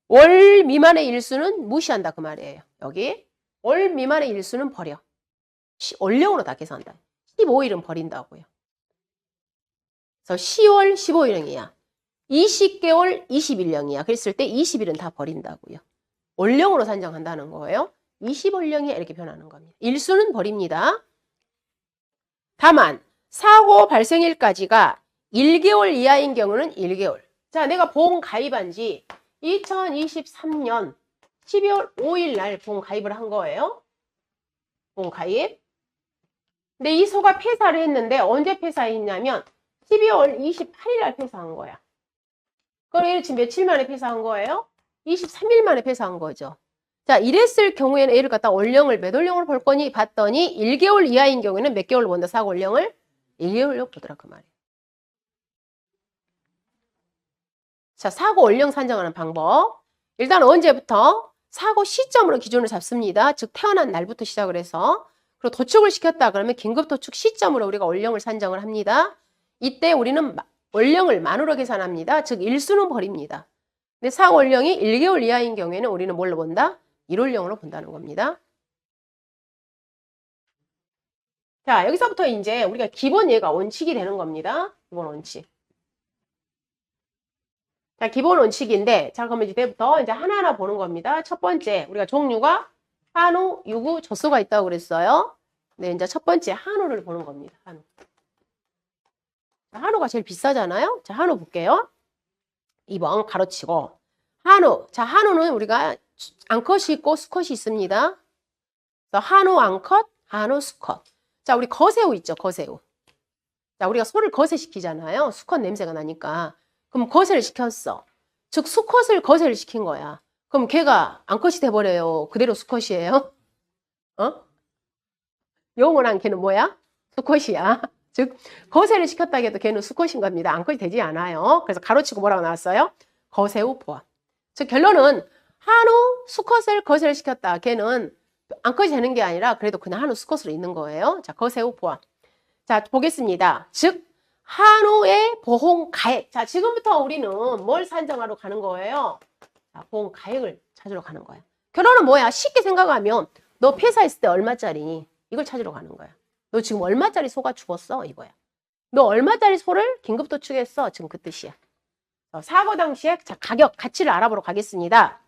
월 미만의 일수는 무시한다 그 말이에요. 여기 월 미만의 일수는 버려. 올령으로 다 계산한다. 15일은 버린다고요. 그래서 10월 15일령이야. 20개월 21령이야. 그랬을 때 20일은 다 버린다고요. 올령으로 산정한다는 거예요. 20월령이 이렇게 변하는 겁니다. 일수는 버립니다. 다만 사고 발생일까지가 1개월 이하인 경우는 1개월. 자, 내가 보험 가입한 지 2023년 12월 5일 날 보험 가입을 한 거예요. 보험 가입. 근데 이 소가 폐사를 했는데 언제 폐사했냐면 12월 28일 날 폐사한 거야. 그럼 얘를 지금 며칠 만에 폐사한 거예요? 23일 만에 폐사한 거죠. 자, 이랬을 경우에는 얘를 갖다 올령을 몇 월령을 볼 거니 봤더니 1개월 이하인 경우에는 몇 개월로 본다? 사고 올령을 1개월로 보더라 그 말이에요. 자, 사고 올령 산정하는 방법. 일단 언제부터? 사고 시점으로 기준을 잡습니다. 즉 태어난 날부터 시작을 해서. 그리고 도축을 시켰다 그러면 긴급도축 시점으로 우리가 올령을 산정을 합니다. 이때 우리는 올령을 만으로 계산합니다. 즉 일수는 버립니다. 근데 사고 올령이 1개월 이하인 경우에는 우리는 뭘로 본다? 1월령으로 본다는 겁니다. 자, 여기서부터 이제 우리가 기본 예가 원칙이 되는 겁니다. 기본 원칙. 자, 기본 원칙인데, 자, 그러면 이때부터 이제 하나하나 보는 겁니다. 첫 번째, 우리가 종류가 한우, 유구, 젖소가 있다고 그랬어요. 네, 이제 첫 번째 한우를 보는 겁니다. 한우. 자, 한우가 제일 비싸잖아요. 자, 한우 볼게요. 2번 가로치고. 한우. 자, 한우는 우리가 앙컷이 있고 수컷이 있습니다. 그래서 한우 앙컷, 한우 수컷. 자, 우리 거새우 있죠, 거새우. 자, 우리가 소를 거새시키잖아요. 수컷 냄새가 나니까. 그럼 거새를 시켰어. 즉, 수컷을 거새를 시킨 거야. 그럼 걔가 앙컷이 돼버려요. 그대로 수컷이에요. 어? 영원한 걔는 뭐야? 수컷이야. 즉, 거새를 시켰다 해도 걔는 수컷인 겁니다. 앙컷이 되지 않아요. 그래서 가로치고 뭐라고 나왔어요? 거새우 포함. 즉, 결론은 한우 수컷을 거새를 시켰다. 걔는 앙컷이 되는 게 아니라 그래도 그냥 한우 수컷으로 있는 거예요. 자, 거새우 포함. 자, 보겠습니다. 즉, 한우의 보험 가액. 자, 지금부터 우리는 뭘 산정하러 가는 거예요? 자, 보험 가액을 찾으러 가는 거야. 결론은 뭐야? 쉽게 생각하면 너 폐사했을 때 얼마짜리니? 이걸 찾으러 가는 거야. 너 지금 얼마짜리 소가 죽었어? 이거야. 너 얼마짜리 소를 긴급도축했어? 지금 그 뜻이야. 사고 당시에 자, 가격, 가치를 알아보러 가겠습니다.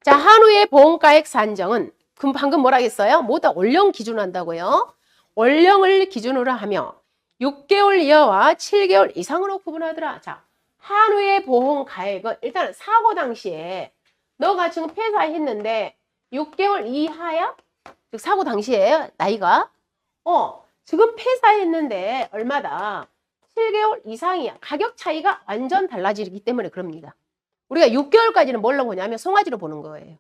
자, 한우의 보험가액 산정은 방금 뭐라 했어요? 뭐다 올령 기준으로 한다고요? 올령을 기준으로 하며 6개월 이하와 7개월 이상으로 구분하더라. 자, 한우의 보험가액은 일단 사고 당시에 너가 지금 폐사했는데 6개월 이하야? 즉 사고 당시에 나이가 지금 폐사했는데 얼마다? 7개월 이상이야. 가격 차이가 완전 달라지기 때문에 그럽니다. 우리가 6개월까지는 뭘로 보냐면 송아지로 보는 거예요.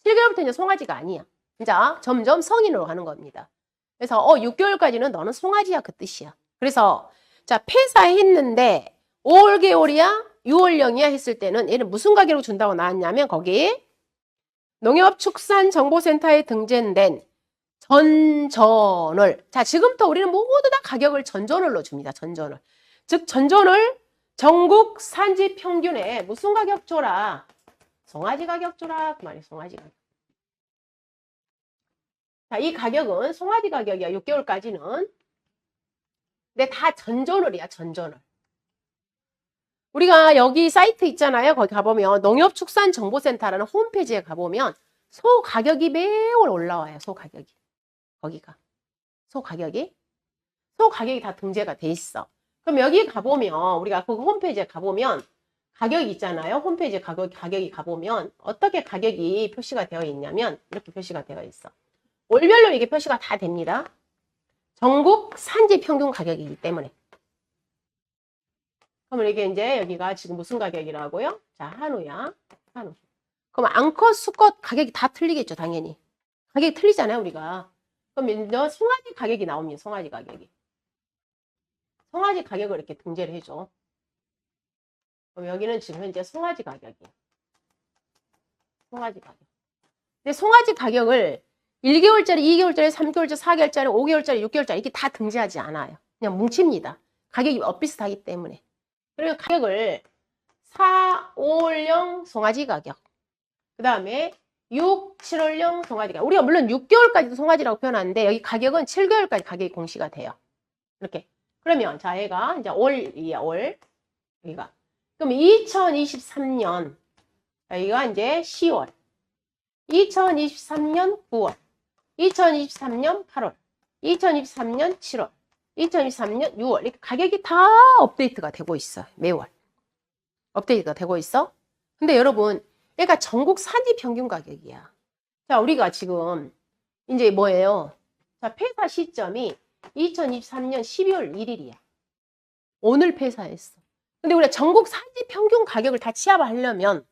7개월부터 이제 송아지가 아니야. 이제 점점 성인으로 가는 겁니다. 그래서 6개월까지는 너는 송아지야 그 뜻이야. 그래서 자 폐사했는데 5개월이야 6월령이야 했을 때는 얘는 무슨 가격으로 준다고 나왔냐면 거기 농협축산정보센터에 등재된 전전월. 자, 지금부터 우리는 모두 다 가격을 전전월로 줍니다. 전전월. 즉, 전전월 전국 산지 평균에 무슨 가격 줘라? 송아지 가격 줘라. 그 말이에요. 송아지 가격. 자, 이 가격은 송아지 가격이야. 6개월까지는. 근데 다 전전월이야. 전전월. 우리가 여기 사이트 있잖아요. 거기 가보면 농협축산정보센터라는 홈페이지에 가보면 소 가격이 매월 올라와요. 소 가격이. 거기가. 소 가격이 다 등재가 돼 있어. 그럼 여기 가보면 우리가 그 홈페이지에 가보면 가격이 있잖아요. 홈페이지에 가격이 가보면 어떻게 가격이 표시가 되어 있냐면 이렇게 표시가 되어 있어. 월별로 이게 표시가 다 됩니다. 전국 산지 평균 가격이기 때문에. 그러면 이게 이제 여기가 지금 무슨 가격이라고요? 자, 한우야. 한우. 그럼 앙컷, 수컷 가격이 다 틀리겠죠, 당연히. 가격이 틀리잖아요, 우리가. 그럼 이제 송아지 가격이 나옵니다, 송아지 가격이. 송아지 가격을 이렇게 등재를 해줘. 그럼 여기는 지금 현재 송아지 가격이에요. 송아지 가격. 근데 송아지 가격을 1개월짜리, 2개월짜리, 3개월짜리, 4개월짜리, 5개월짜리, 6개월짜리 이렇게 다 등재하지 않아요. 그냥 뭉칩니다. 가격이 엇비슷하기 때문에. 그러면 가격을 4, 5월령 송아지 가격, 그 다음에 6, 7월령 송아지 가격. 우리가 물론 6개월까지도 송아지라고 표현하는데 여기 가격은 7개월까지 가격이 공시가 돼요. 이렇게. 그러면 자, 얘가 이제 올이야, 올. 여기가. 그럼 2023년 여기가 이제 10월, 2023년 9월, 2023년 8월, 2023년 7월, 2023년 6월. 이렇게 가격이 다 업데이트가 되고 있어요. 매월. 업데이트가 되고 있어. 근데 여러분, 얘가 전국 산지 평균 가격이야. 자, 우리가 지금 이제 뭐예요? 자, 폐사 시점이 2023년 12월 1일이야. 오늘 폐사했어. 근데 우리가 전국 산지 평균 가격을 다 취합하려면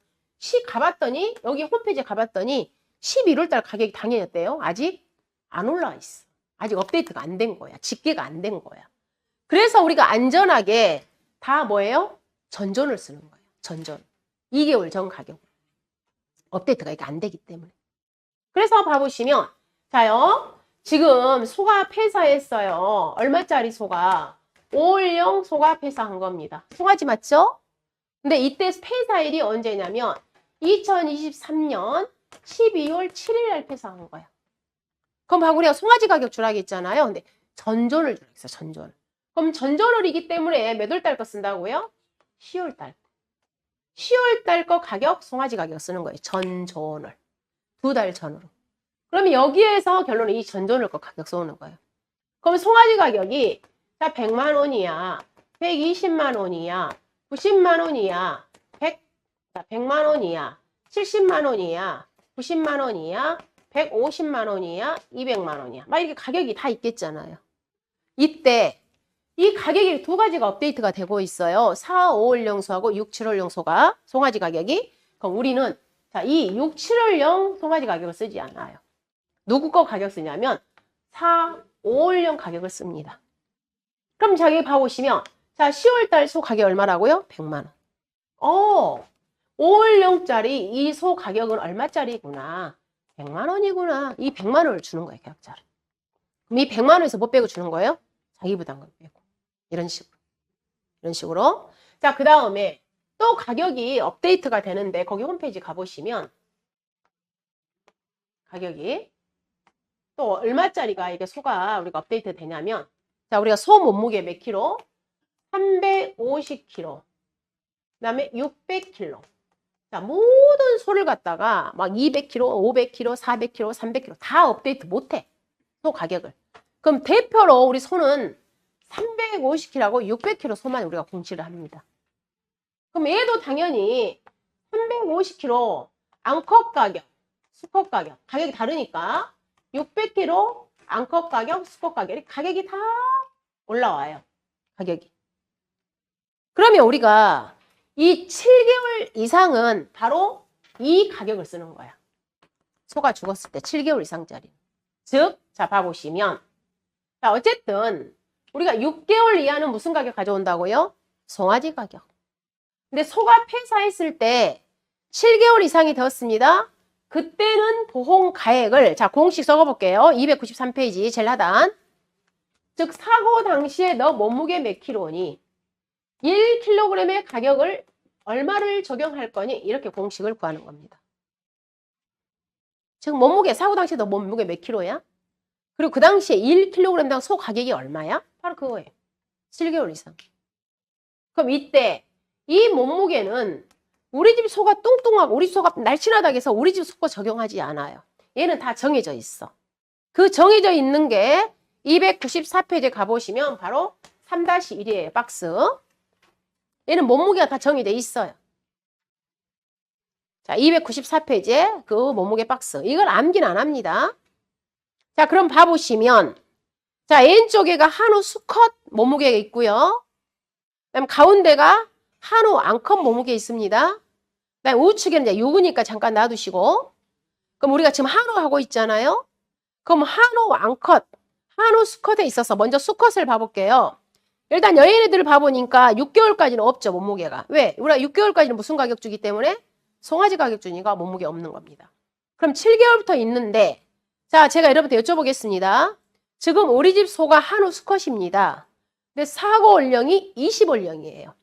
가봤더니 여기 홈페이지에 가봤더니 11월 달 가격이 당연했대요. 아직 안 올라와 있어. 아직 업데이트가 안 된 거야. 집계가 안 된 거야. 그래서 우리가 안전하게 다 뭐예요? 전전을 쓰는 거예요. 전전. 2개월 전 가격. 업데이트가 이게 안 되기 때문에. 그래서 봐보시면 자요. 지금 소가 폐사했어요. 얼마짜리 소가? 5월령 소가 폐사한 겁니다. 송아지 맞죠? 근데 이때 폐사일이 언제냐면 2023년 12월 7일 날 폐사한 거야. 그럼 봐고 우리가 송아지 가격 주라고 했잖아요. 근데 전전을 주라고 했어요. 전전. 그럼 전전월이기 때문에 몇 월 달 거 쓴다고요? 10월 달. 10월 달 거 가격, 송아지 가격 쓰는 거예요. 전전월. 2달 전으로. 그러면 여기에서 결론은 이 전전월 거 가격 써오는 거예요. 그럼 송아지 가격이 자 100만 원이야. 120만 원이야. 90만 원이야. 100만 원이야. 70만 원이야. 90만 원이야. 150만 원이야. 200만 원이야. 막 이렇게 가격이 다 있겠잖아요. 이때 이 가격이 두 가지가 업데이트가 되고 있어요. 4, 5월령 소하고 6, 7월령 소가 송아지 가격이. 그럼 우리는 자, 이 6, 7월령 송아지 가격을 쓰지 않아요. 누구 거 가격 쓰냐면 4, 5월령 가격을 씁니다. 그럼 자기 봐보시면 자 10월달 소 가격 얼마라고요? 100만 원. 5월령짜리 이 소 가격은 얼마짜리구나. 100만 원이구나. 이 100만 원을 주는 거예요. 계약자를. 그럼 이 100만 원에서 뭐 빼고 주는 거예요? 자기 부담금 빼고. 이런 식으로. 이런 식으로. 자, 그 다음에 또 가격이 업데이트가 되는데 거기 홈페이지 가보시면 가격이 또 얼마짜리가 이게 소가 우리가 업데이트 되냐면 자, 우리가 소 몸무게 몇 킬로? 350kg. 그 다음에 600kg. 자, 모든 소를 갖다가 막 200kg, 500kg, 400kg, 300kg 다 업데이트 못해. 소 가격을. 그럼 대표로 우리 소는 350kg하고 600kg 소만 우리가 공시를 합니다. 그럼 얘도 당연히 350kg 암컷 가격, 수컷 가격, 가격이 다르니까 600kg 암컷 가격, 수컷 가격, 가격이 다 올라와요. 가격이. 그러면 우리가 이 7개월 이상은 바로 이 가격을 쓰는 거야. 소가 죽었을 때 7개월 이상짜리. 즉, 자, 봐보시면. 자, 어쨌든 우리가 6개월 이하는 무슨 가격 가져온다고요? 송아지 가격. 근데 소가 폐사했을 때 7개월 이상이 되었습니다. 그때는 보험 가액을 자 공식 써볼게요. 293페이지 제일 하단. 즉 사고 당시에 너 몸무게 몇 킬로니 1kg의 가격을 얼마를 적용할 거니 이렇게 공식을 구하는 겁니다. 즉 몸무게 사고 당시에 너 몸무게 몇 킬로야? 그리고 그 당시에 1kg당 소 가격이 얼마야? 바로 그거예요. 7개월 이상. 그럼 이때 이 몸무게는 우리 집 소가 뚱뚱하고 우리 집 소가 날씬하다고 해서 우리 집 소가 적용하지 않아요. 얘는 다 정해져 있어. 그 정해져 있는 게 294페이지에 가보시면 바로 3-1이에요. 박스. 얘는 몸무게가 다 정해져 있어요. 자, 294페이지에 그 몸무게 박스. 이걸 암기는 안 합니다. 자, 그럼 봐보시면 자, 왼쪽에가 한우 수컷 몸무게가 있고요. 그다음 가운데가 한우 암컷 몸무게 있습니다. 그다음 우측에는 이제 육으니까 잠깐 놔두시고. 그럼 우리가 지금 한우 하고 있잖아요. 그럼 한우 암컷, 한우 수컷에 있어서 먼저 수컷을 봐볼게요. 일단 여인애들을 봐보니까 6개월까지는 없죠, 몸무게가. 왜? 우리가 6개월까지는 무슨 가격 주기 때문에? 송아지 가격 주니까 몸무게 없는 겁니다. 그럼 7개월부터 있는데 자, 제가 여러분한테 여쭤보겠습니다. 지금 우리 집 소가 한우 수컷입니다. 근데 사고 원령이 20원령이에요.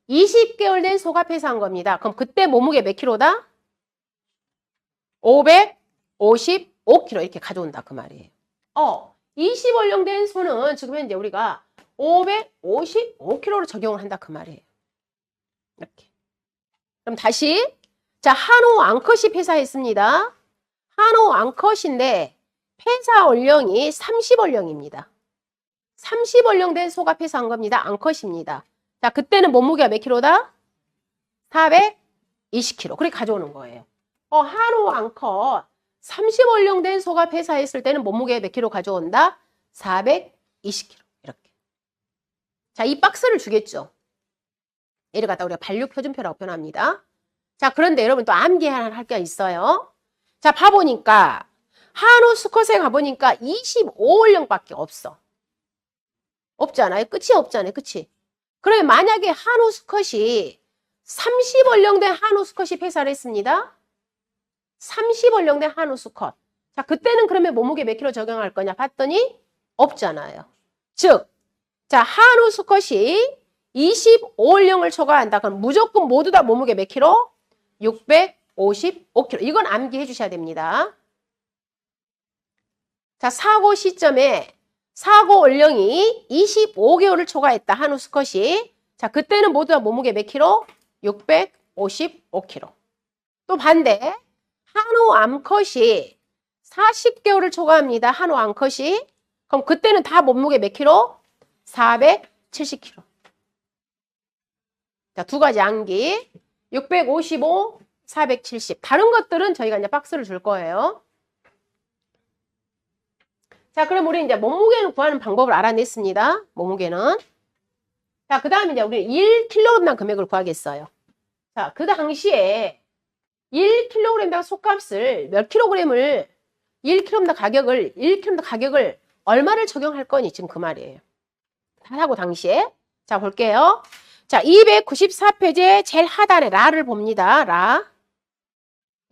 20개월 된 소가 폐사한 겁니다. 그럼 그때 몸무게 몇 킬로다? 555kg 이렇게 가져온다 그 말이에요. 20원령 된 소는 지금 현재 우리가 555kg로 적용을 한다 그 말이에요. 이렇게. 그럼 다시 자 한우 앙컷이 폐사했습니다. 한우 앙컷인데 폐사 원령이 30원령입니다. 30원령 된 소가 폐사한 겁니다. 앙컷입니다. 자 그때는 몸무게가 몇 킬로다? 420kg. 그렇게 가져오는 거예요. 한우 앙컷 30원령 된 소가 폐사했을 때는 몸무게 몇 킬로 가져온다? 420kg. 이렇게. 자, 이 박스를 주겠죠. 얘를 갖다 우리가 반륙표준표라고 표현합니다. 자, 그런데 여러분 또 암기할 게 있어요. 자, 봐보니까 한우 수컷에 가보니까 25원령밖에 없어. 없잖아요. 끝이 없잖아요. 끝이. 그러면 만약에 한우 수컷이 30원령 된 한우 수컷이 폐사를 했습니다. 30원령 된 한우 수컷. 자, 그때는 그러면 몸무게 몇 킬로 적용할 거냐 봤더니 없잖아요. 즉, 자, 한우 수컷이 25원령을 초과한다. 그럼 무조건 모두 다 몸무게 몇 킬로? 655kg. 이건 암기해 주셔야 됩니다. 자, 사고 시점에 사고 원령이 25개월을 초과했다. 한우 수컷이. 자, 그때는 모두 다 몸무게 몇 킬로? 655kg. 또 반대. 한우 암컷이 40개월을 초과합니다. 한우 암컷이. 그럼 그때는 다 몸무게 몇 킬로? 470kg. 자, 두 가지 암기. 655, 470. 다른 것들은 저희가 이제 박스를 줄 거예요. 자, 그럼 우리 이제 몸무게는 구하는 방법을 알아냈습니다. 몸무게는. 자, 그 다음에 이제 우리 1kg당 금액을 구하겠어요. 자, 그 당시에 1kg당 속값을 몇 킬로그램을 1kg당 가격을 얼마를 적용할 거니 지금 그 말이에요. 하고 당시에 자 볼게요. 자 294페이지의 제일 하단에 라를 봅니다. 라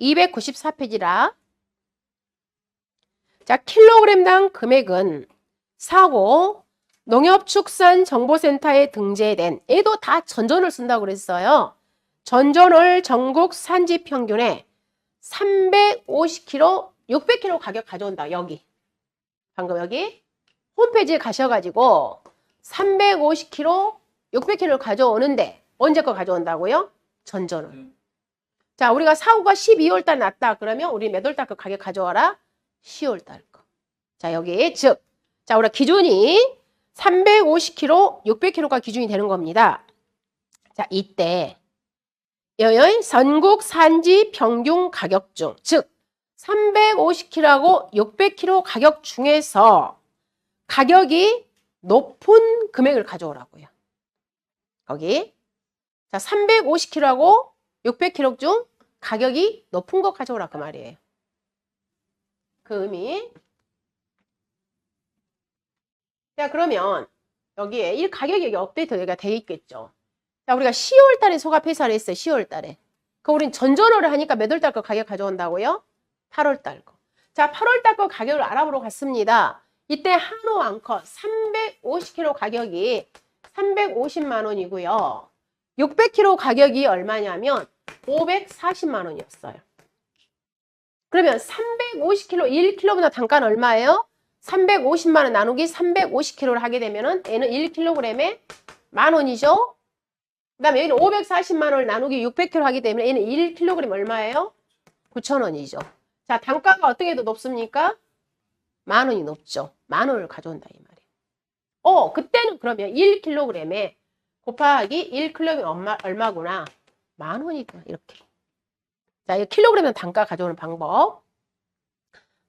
294페이지 라. 자 킬로그램당 금액은 사고 농협축산정보센터에 등재된 얘도 다 전전을 쓴다고 그랬어요. 전전월 전국 산지 평균에 350kg, 600kg 가격 가져온다. 여기. 방금 여기 홈페이지에 가셔가지고 350kg, 600kg를 가져오는데 언제 거 가져온다고요? 전전월. 자, 우리가 사고가 12월 달 났다. 그러면 우리 몇 월 달 거 가격 가져와라? 10월 달 거. 자, 여기 즉, 자, 우리가 기준이 350kg, 600kg가 기준이 되는 겁니다. 자, 이때 전국 산지 평균 가격 중, 즉 350kg하고 600kg 가격 중에서 가격이 높은 금액을 가져오라고요. 거기 자 350kg하고 600kg 중 가격이 높은 거 가져오라 그 말이에요. 그 의미. 자 그러면 여기에 이 가격이 여기 업데이트가 돼 있겠죠. 자, 우리가 10월 달에 소가 폐사를 했어요. 10월 달에. 그 우린 전전월을 하니까 몇 월 달 거 가격 가져온다고요? 8월 달 거. 자, 8월 달 거 가격을 알아보러 갔습니다. 이때 한우 앙컷 350kg 가격이 350만 원이고요. 600kg 가격이 얼마냐면 540만 원이었어요. 그러면 350kg, 1kg보다 단가는 얼마예요? 350만 원 나누기 350kg를 하게 되면은 얘는 1kg에 10,000원이죠. 그 다음에 여기는 540만 원을 나누기 600kg 하기 때문에 얘는 1kg 얼마예요? 9,000원이죠. 자, 단가가 어떻게 해도 높습니까? 10,000원이 높죠. 10,000원을 가져온다 이 말이에요. 그때는 그러면 1kg에 곱하기 1kg이 얼마구나? 10,000원이구나. 이렇게. 자, 이 킬로그램의 단가 가져오는 방법.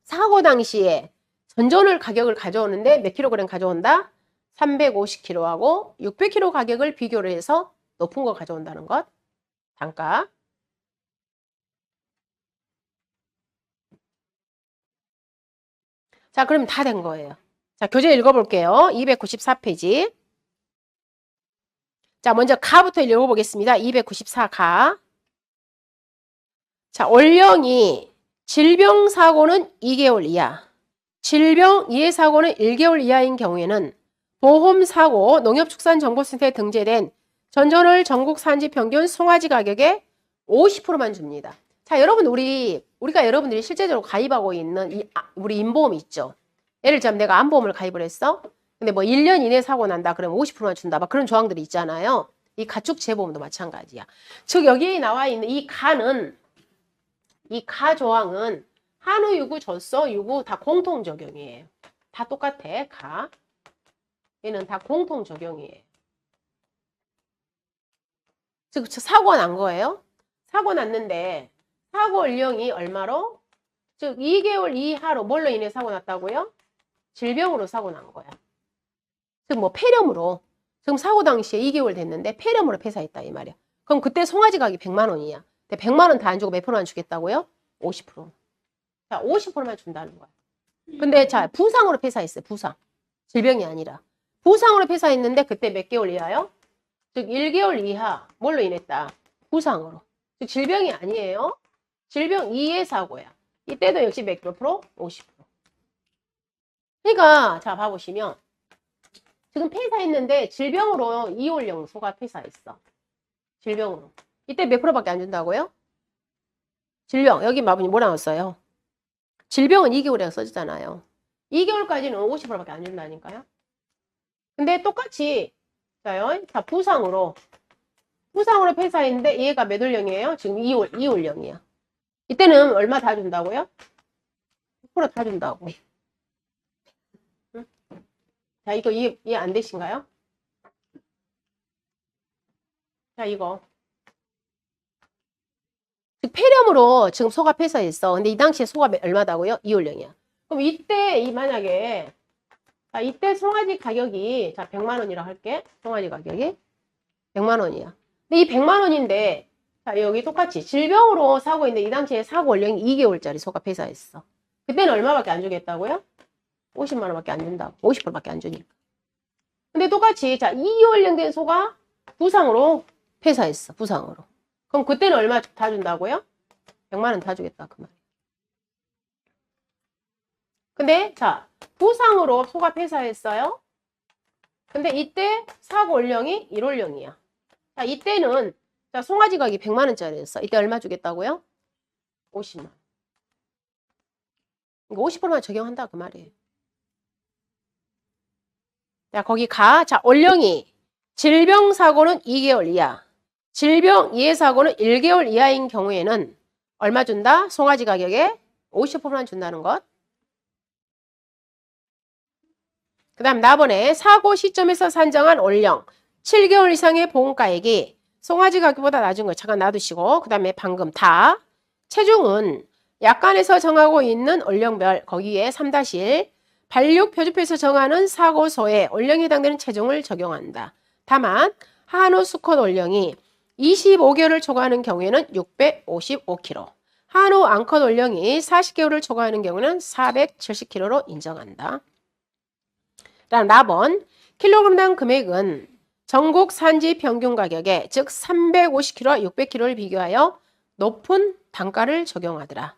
사고 당시에 전전월 가격을 가져오는데 몇 킬로그램 가져온다? 350kg하고 600kg 가격을 비교를 해서 높은 거 가져온다는 것. 단가. 자, 그럼 다 된 거예요. 자, 교재 읽어볼게요. 294페이지. 자, 먼저 가부터 읽어보겠습니다. 294가. 자, 원령이 질병사고는 2개월 이하, 질병 이해 사고는 1개월 이하인 경우에는 보험사고 농협축산정보센터에 등재된 전전월 전국 산지 평균 송아지 가격의 50%만 줍니다. 자, 여러분 우리가 여러분들이 실제적으로 가입하고 있는 우리 인보험 있죠. 예를 들자면 내가 암보험을 가입을 했어. 근데 뭐 1년 이내 사고 난다 그러면 50%만 준다. 막 그런 조항들이 있잖아요. 이 가축 재보험도 마찬가지야. 즉 여기에 나와 있는 이 가 조항은 한우, 유구, 젖소, 유구 다 공통 적용이에요. 다 똑같아. 가. 얘는 다 공통 적용이에요. 즉 사고가 난 거예요. 사고 났는데 사고 연령이 얼마로? 즉 2개월 이하로 뭘로 인해 사고 났다고요? 질병으로 사고 난 거야. 즉 뭐 폐렴으로. 지금 사고 당시에 2개월 됐는데 폐렴으로 폐사했다 이 말이야. 그럼 그때 송아지 가격이 100만 원이야. 근데 100만 원 다 안 주고 몇 프로만 주겠다고요? 50%. 자, 50%만 준다는 거야. 근데 자, 부상으로 폐사했어요. 부상. 질병이 아니라. 부상으로 폐사했는데 그때 몇 개월 이하요? 즉 1개월 이하. 뭘로 인했다? 부상으로. 즉 질병이 아니에요. 질병 이해 사고야. 이때도 역시 몇 프로? 50%. 그러니까 자 봐보시면 지금 폐사했는데 질병으로 이올령 소가 폐사했어. 질병으로. 이때 몇 프로밖에 안 준다고요? 질병. 여기 마분이 뭐 나왔어요? 질병은 2개월이라고 써지잖아요. 2개월까지는 50%밖에 안 준다니까요. 근데 똑같이 자요. 자 부상으로 폐사했는데 얘가 몇 월령이에요? 지금 2월령이야. 이때는 얼마 다 준다고요? 100% 다 준다고. 응? 자 이거 이해 안 되신가요? 자 이거 폐렴으로 지금 소가 폐사했어. 근데 이 당시에 소가 얼마다고요? 2월령이야. 그럼 이때 만약에 이때 송아지 가격이 자 100만 원이라고 할게. 송아지 가격이 100만 원이야. 근데 이 100만 원인데 자 여기 똑같이 질병으로 사고 있는데 이 당시에 사고 원령이 2개월짜리 소가 폐사했어. 그때는 얼마밖에 안 주겠다고요? 50만 원밖에 안 준다고. 50%밖에 안 주니까. 근데 똑같이 자 2월령 된 소가 부상으로 폐사했어. 부상으로. 그럼 그때는 얼마 다 준다고요? 100만 원 다 주겠다 그 말이야. 근데 자 부상으로 소가 폐사했어요. 근데 이때 사고 원령이 1월령이야. 자 이때는 자 송아지 가격이 100만 원짜리였어. 이때 얼마 주겠다고요? 50만 원. 50%만 적용한다 그 말이에요. 자 거기 자 원령이 질병사고는 2개월 이하, 질병 이해사고는 1개월 이하인 경우에는 얼마 준다? 송아지 가격에 50%만 준다는 것. 그 다음 나번에 사고 시점에서 산정한 원령 7개월 이상의 보험가액이 송아지 가격보다 낮은 거 잠깐 놔두시고 그 다음에 방금 체중은 약관에서 정하고 있는 원령별 거기에 3-1 반륙 표준표에서 정하는 사고소에 원령에 해당되는 체중을 적용한다. 다만 한우 수컷 원령이 25개월을 초과하는 경우에는 655kg, 한우 암컷 원령이 40개월을 초과하는 경우는 470kg로 인정한다. 다음 4번 킬로그램당 금액은 전국 산지 평균 가격에 즉 350kg와 600kg를 비교하여 높은 단가를 적용하더라.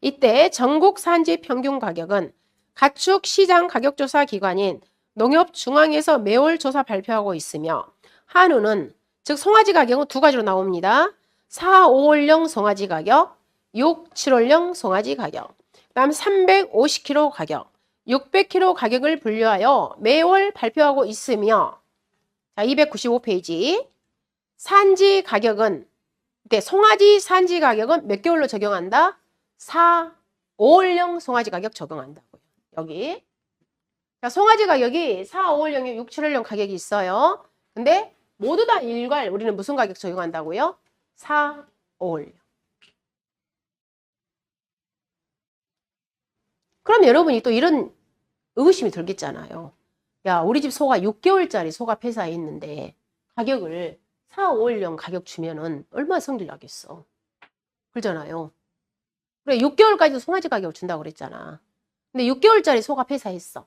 이때 전국 산지 평균 가격은 가축 시장 가격조사 기관인 농협중앙에서 매월 조사 발표하고 있으며 한우는 즉 송아지 가격은 두 가지로 나옵니다. 4, 5월령 송아지 가격, 6, 7월령 송아지 가격, 그 다음 350kg 가격, 600kg 가격을 분류하여 매월 발표하고 있으며 자 295페이지 산지 가격은 송아지 산지 가격은 몇 개월로 적용한다? 4, 5월령 송아지 가격 적용한다고요. 여기 자 송아지 가격이 4, 5월령, 6, 7월령 가격이 있어요. 근데 모두 다 일괄 우리는 무슨 가격 적용한다고요? 4, 5월령. 그럼 여러분이 또 이런 의구심이 들겠잖아요. 야 우리 집 소가 6개월짜리 소가 폐사해 있는데 가격을 4, 5월령 가격 주면은 얼마나 성질 나겠어. 그러잖아요. 그래 6개월까지도 송아지 가격을 준다고 그랬잖아. 근데 6개월짜리 소가 폐사했어.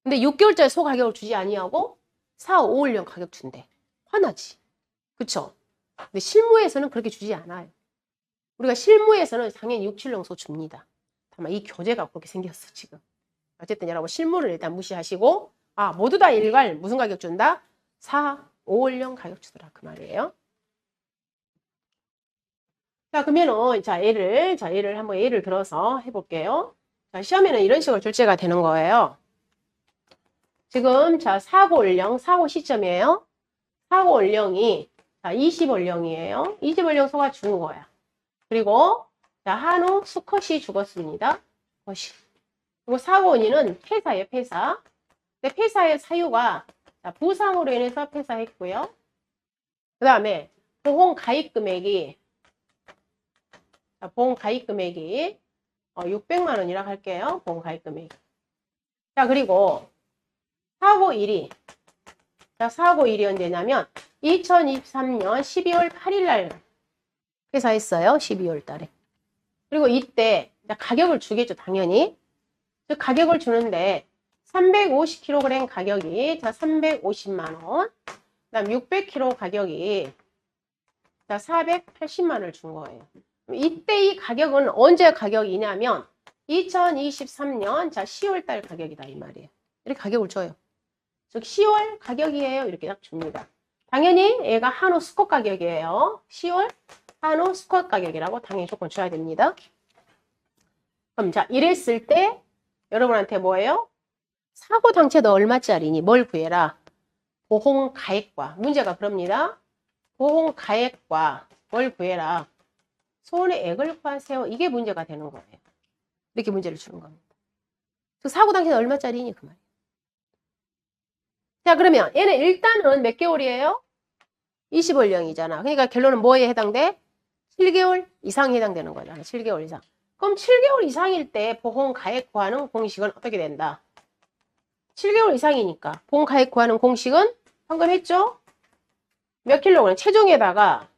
근데 6개월짜리 소 가격을 주지 아니하고 4, 5월령 가격 준대. 화나지. 그쵸? 근데 실무에서는 그렇게 주지 않아요. 우리가 실무에서는 당연히 6, 7령 소 줍니다. 다만 이 교재가 그렇게 생겼어 지금. 어쨌든 여러분 실무를 일단 무시하시고 모두 다 일괄 무슨 가격 준다? 4, 5월령 가격 주더라. 그 말이에요. 자, 그러면은, 얘를 한번 예를 들어서 해볼게요. 자, 시험에는 이런 식으로 출제가 되는 거예요. 지금, 자, 사고 시점이에요. 사고 월령이, 자, 20월령이에요. 20월령 소가 죽은 거야. 그리고, 자, 한우 수컷이 죽었습니다. 그리고 사고원인은 폐사예요, 폐사. 근데 폐사의 사유가, 자, 부상으로 인해서 폐사했고요. 그 다음에, 보험 가입 금액이, 600만 원이라고 할게요. 보험 가입 금액. 자, 그리고 사고일이 언제냐면 2023년 12월 8일 날 회사했어요. 12월 달에. 그리고 이때 가격을 주겠죠, 당연히. 그 가격을 주는데 350kg 가격이 350만 원. 그다음 600kg 가격이 480만 원을 준 거예요. 이때 이 가격은 언제 가격이냐면 2023년 10월 달 가격이다 이 말이에요. 이렇게 가격을 줘요. 즉 10월 가격이에요. 이렇게 딱 줍니다. 당연히 얘가 한우 수컷 가격이에요. 10월 한우 수컷 가격이라고 당연히 조건 줘야 됩니다. 그럼 자, 이랬을 때 여러분한테 뭐예요? 사고 당체 너 얼마짜리니? 뭘 구해라? 보험 가액과. 문제가 그럽니다. 보험 가액과 뭘 구해라? 손해액을 구하세요. 이게 문제가 되는 거예요. 이렇게 문제를 주는 겁니다. 그 사고 당시에 얼마짜리니? 그 말이에요. 자, 그러면 얘는 일단은 몇 개월이에요? 20월령이잖아. 그러니까 결론은 뭐에 해당돼? 7개월 이상에 해당되는 거잖아. 7개월 이상. 그럼 7개월 이상일 때 보험 가액 구하는 공식은 어떻게 된다? 7개월 이상이니까 보험 가액 구하는 공식은 방금 했죠? 몇 킬로그램? 체중에다가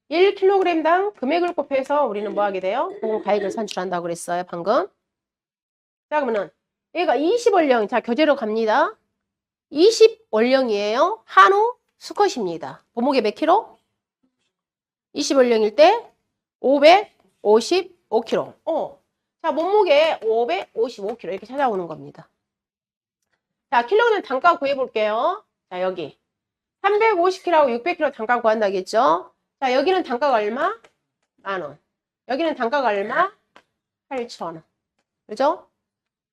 1kg당 금액을 곱해서 우리는 뭐 하게 돼요? 보험 가액을 산출한다고 그랬어요, 방금. 자, 그러면은 얘가 20월령, 자, 교재로 갑니다. 20월령이에요. 한우 수컷입니다. 몸무게 몇 킬로? 20월령일 때 555kg. 자, 몸무게 555kg 이렇게 찾아오는 겁니다. 자, 킬로그램 단가 구해볼게요. 자, 여기 350kg하고 600kg 단가 구한다겠죠? 자, 여기는 단가가 얼마? 만원. 여기는 단가가 얼마? 8,000원. 그죠?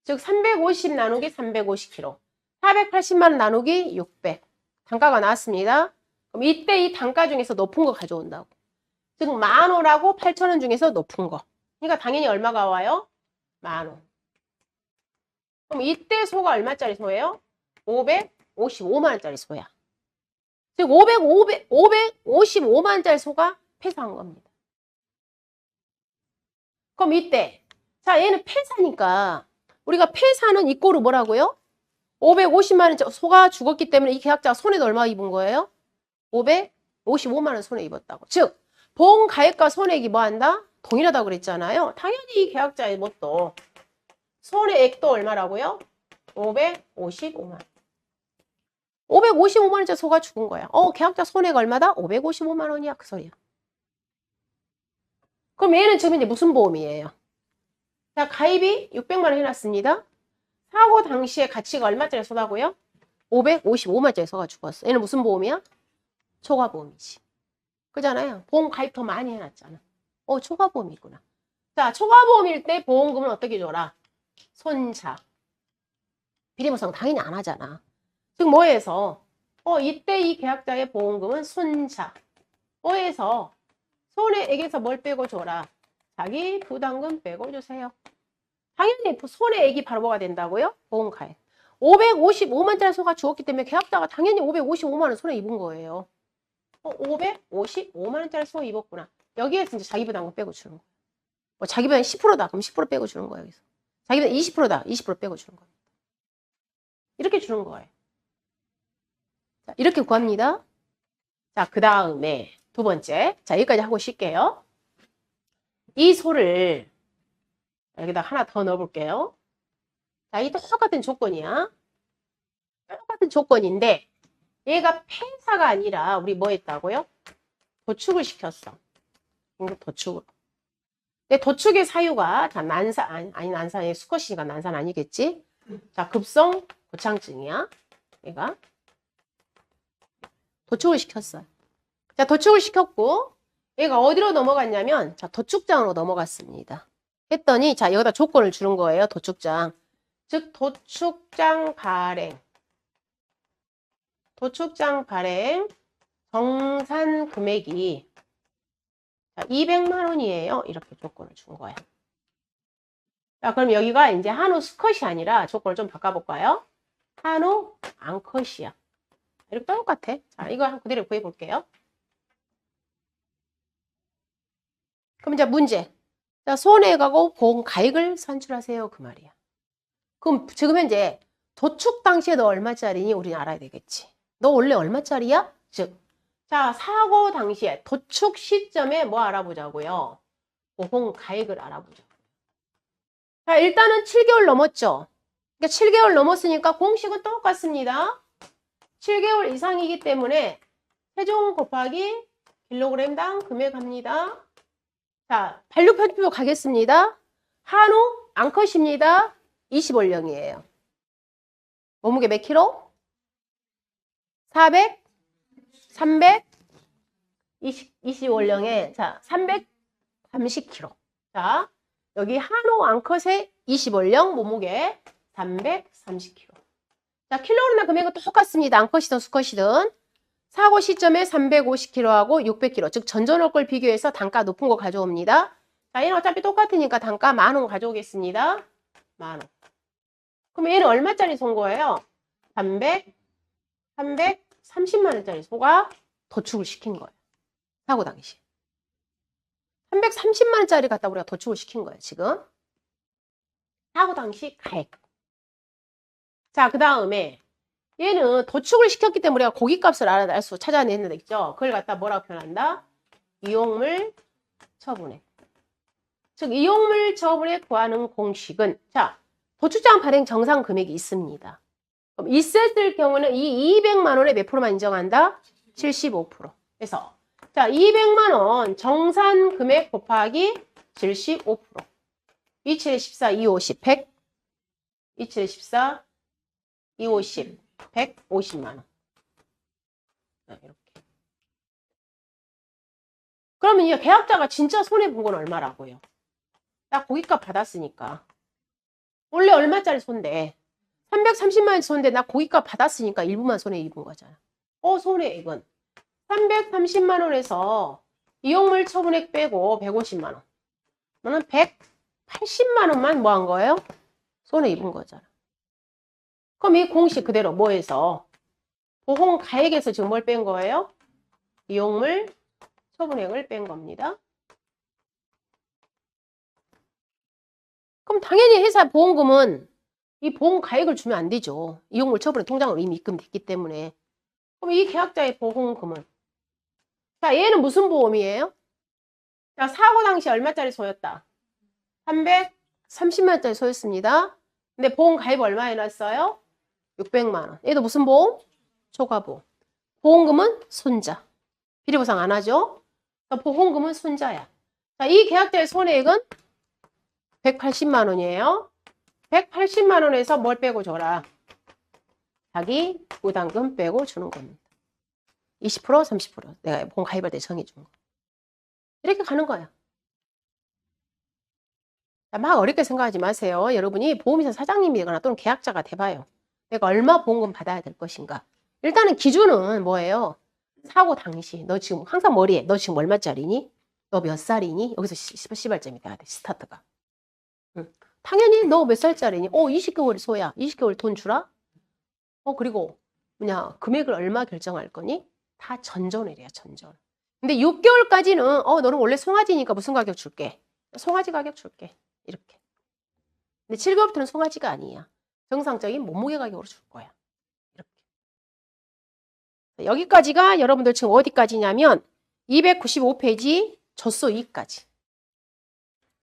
즉, 350 나누기 350kg. 480만 나누기 600. 단가가 나왔습니다. 그럼 이때 이 단가 중에서 높은 거 가져온다고. 즉, 10,000원하고 8,000원 중에서 높은 거. 그러니까 당연히 얼마가 와요? 10,000원. 그럼 이때 소가 얼마짜리 소예요? 555만 원짜리 소야. 즉 555만 원짜리 소가 폐사한 겁니다. 그럼 이때 자, 얘는 폐사니까 우리가 폐사는 이꼬르 뭐라고요? 550만 원 소가 죽었기 때문에 이 계약자가 손해도 얼마 입은 거예요? 555만 원 손해 입었다고. 즉 보험 가액과 손해액이 뭐한다? 동일하다고 그랬잖아요. 당연히 이 계약자의 뭣도 손해액도 얼마라고요? 555만 원. 555만 원짜리 소가 죽은 거야. 계약자 손해가 얼마다? 555만 원이야. 그 소리야. 그럼 얘는 지금 이제 무슨 보험이에요? 자, 가입이 600만 원 해놨습니다. 사고 당시에 가치가 얼마짜리 소다고요? 555만 원짜리 소가 죽었어. 얘는 무슨 보험이야? 초과보험이지. 그잖아요. 보험 가입 더 많이 해놨잖아. 초과보험이구나. 자, 초과보험일 때 보험금은 어떻게 줘라? 손자. 비리보상 당연히 안 하잖아. 즉 뭐해서 이때 이 계약자의 보험금은 손자. 뭐해서 손해액에서 뭘 빼고 줘라? 자기 부담금 빼고 주세요. 당연히 손해액이 바로 뭐가 된다고요? 보험가액. 555만짜리 소가 죽었기 때문에 계약자가 당연히 555만 원 손해 입은 거예요. 555만 원짜리 소 입었구나. 여기에서 이제 자기 부담금 빼고 주는 거예요. 자기 부담이 10%다. 그럼 10% 빼고 주는 거예요. 여기서. 자기 부담 20%다. 20% 빼고 주는 거예요. 이렇게 주는 거예요. 자, 이렇게 구합니다. 자, 그 다음에 두 번째. 자, 여기까지 하고 쉴게요. 이 소를 여기다 하나 더 넣어볼게요. 자, 이 똑같은 조건이야. 똑같은 조건인데 얘가 폐사가 아니라 우리 뭐 했다고요? 도축을 시켰어. 도축을. 근데 도축의 사유가 자, 난산이 수컷이니까 난산 아니겠지? 자, 급성 고창증이야. 얘가. 도축을 시켰어요. 자, 도축을 시켰고 얘가 어디로 넘어갔냐면 자, 도축장으로 넘어갔습니다. 했더니 자, 여기다 조건을 주는 거예요. 도축장. 즉 도축장 발행. 도축장 발행 정산 금액이 자, 200만 원이에요. 이렇게 조건을 준 거야. 자, 그럼 여기가 이제 한우 수컷이 아니라 조건을 좀 바꿔볼까요? 한우 암컷이야. 이렇게 똑같아. 자, 이거 한 그대로 구해볼게요. 그럼 이제 문제. 자, 손해가고 보험가액을 산출하세요. 그 말이야. 그럼 지금 현재 도축 당시에 너 얼마짜리니? 우리는 알아야 되겠지. 너 원래 얼마짜리야? 즉, 자, 사고 당시에 도축 시점에 뭐 알아보자고요? 보험가액을 알아보자고요. 자, 일단은 7개월 넘었죠. 그러니까 7개월 넘었으니까 공식은 똑같습니다. 7개월 이상이기 때문에 세종 곱하기 킬로그램당 금액합니다. 자, 반륙 편집표 가겠습니다. 한우 암컷입니다. 20월령이에요. 몸무게 몇 킬로? 400, 300, 20월령에 자, 330kg. 자, 여기 한우 암컷의 20월령 몸무게 330kg. 자, 킬로그램 금액은 똑같습니다. 암컷이든 수컷이든. 사고 시점에 350kg하고 600kg, 즉 전전월 걸 비교해서 단가 높은 거 가져옵니다. 자, 얘는 어차피 똑같으니까 단가 10,000원 가져오겠습니다. 10,000원. 그럼 얘는 얼마짜리 쏜 거예요? 330만 원짜리 소가 도축을 시킨 거예요. 사고 당시. 330만 원짜리 갖다 우리가 도축을 시킨 거예요, 지금. 사고 당시 가액. 자, 그 다음에 얘는 도축을 시켰기 때문에 우리가 고깃값을 알 수 찾아내는 데 있죠. 그걸 갖다 뭐라고 표현한다? 이용물 처분액. 즉 이용물 처분액 구하는 공식은 자, 도축장 발행 정상 금액이 있습니다. 그럼 있었을 경우는 이 200만 원에 몇 프로만 인정한다? 75%. 그래서 자, 200만 원 정산 금액 곱하기 75%. 27에 14, 250, 100. 27에 14, 250. 150만 원. 이렇게. 그러면 이 계약자가 진짜 손해본 건 얼마라고요? 나 고깃값 받았으니까. 원래 얼마짜리 손대? 330만 원 손대 나 고깃값 받았으니까 일부만 손해 입은 거잖아. 손해액은 330만 원에서 이용물 처분액 빼고 150만 원. 너는 180만 원만 뭐 한 거예요? 손해 입은 거잖아. 그럼 이 공식 그대로 뭐해서 보험가액에서 지금 뭘 뺀 거예요? 이용물 처분액을 뺀 겁니다. 그럼 당연히 회사 보험금은 이 보험가액을 주면 안 되죠. 이용물 처분액 통장으로 이미 입금됐기 때문에. 그럼 이 계약자의 보험금은 자, 얘는 무슨 보험이에요? 자, 사고 당시 얼마짜리 소였다? 330만 원짜리 소였습니다. 근데 보험가입 얼마 해놨어요? 600만 원. 얘도 무슨 보험? 초과보험. 보험금은 손자. 비리보상 안 하죠? 보험금은 손자야. 자, 이 계약자의 손해액은 180만 원이에요. 180만 원에서 뭘 빼고 줘라? 자기 부담금 빼고 주는 겁니다. 20%, 30%. 내가 보험 가입할 때 정해준 거. 이렇게 가는 거야. 자, 막 어렵게 생각하지 마세요. 여러분이 보험회사 사장님이거나 또는 계약자가 돼봐요. 내가 얼마 보험금 받아야 될 것인가. 일단은 기준은 뭐예요? 사고 당시. 너 지금 항상 머리에 너 지금 얼마짜리니? 너 몇 살이니? 여기서 시발점이 돼야 돼. 스타트가. 응. 당연히 너 몇 살짜리니? 20개월이 소야. 20개월 돈 주라? 그리고 금액을 얼마 결정할 거니? 다 전전이래요. 전전. 근데 6개월까지는 너는 원래 송아지니까 무슨 가격 줄게? 송아지 가격 줄게. 이렇게. 근데 7개월부터는 송아지가 아니야. 정상적인 몸무게 가격으로 줄 거야. 이렇게. 여기까지가 여러분들 지금 어디까지냐면 295페이지 젖소 2까지.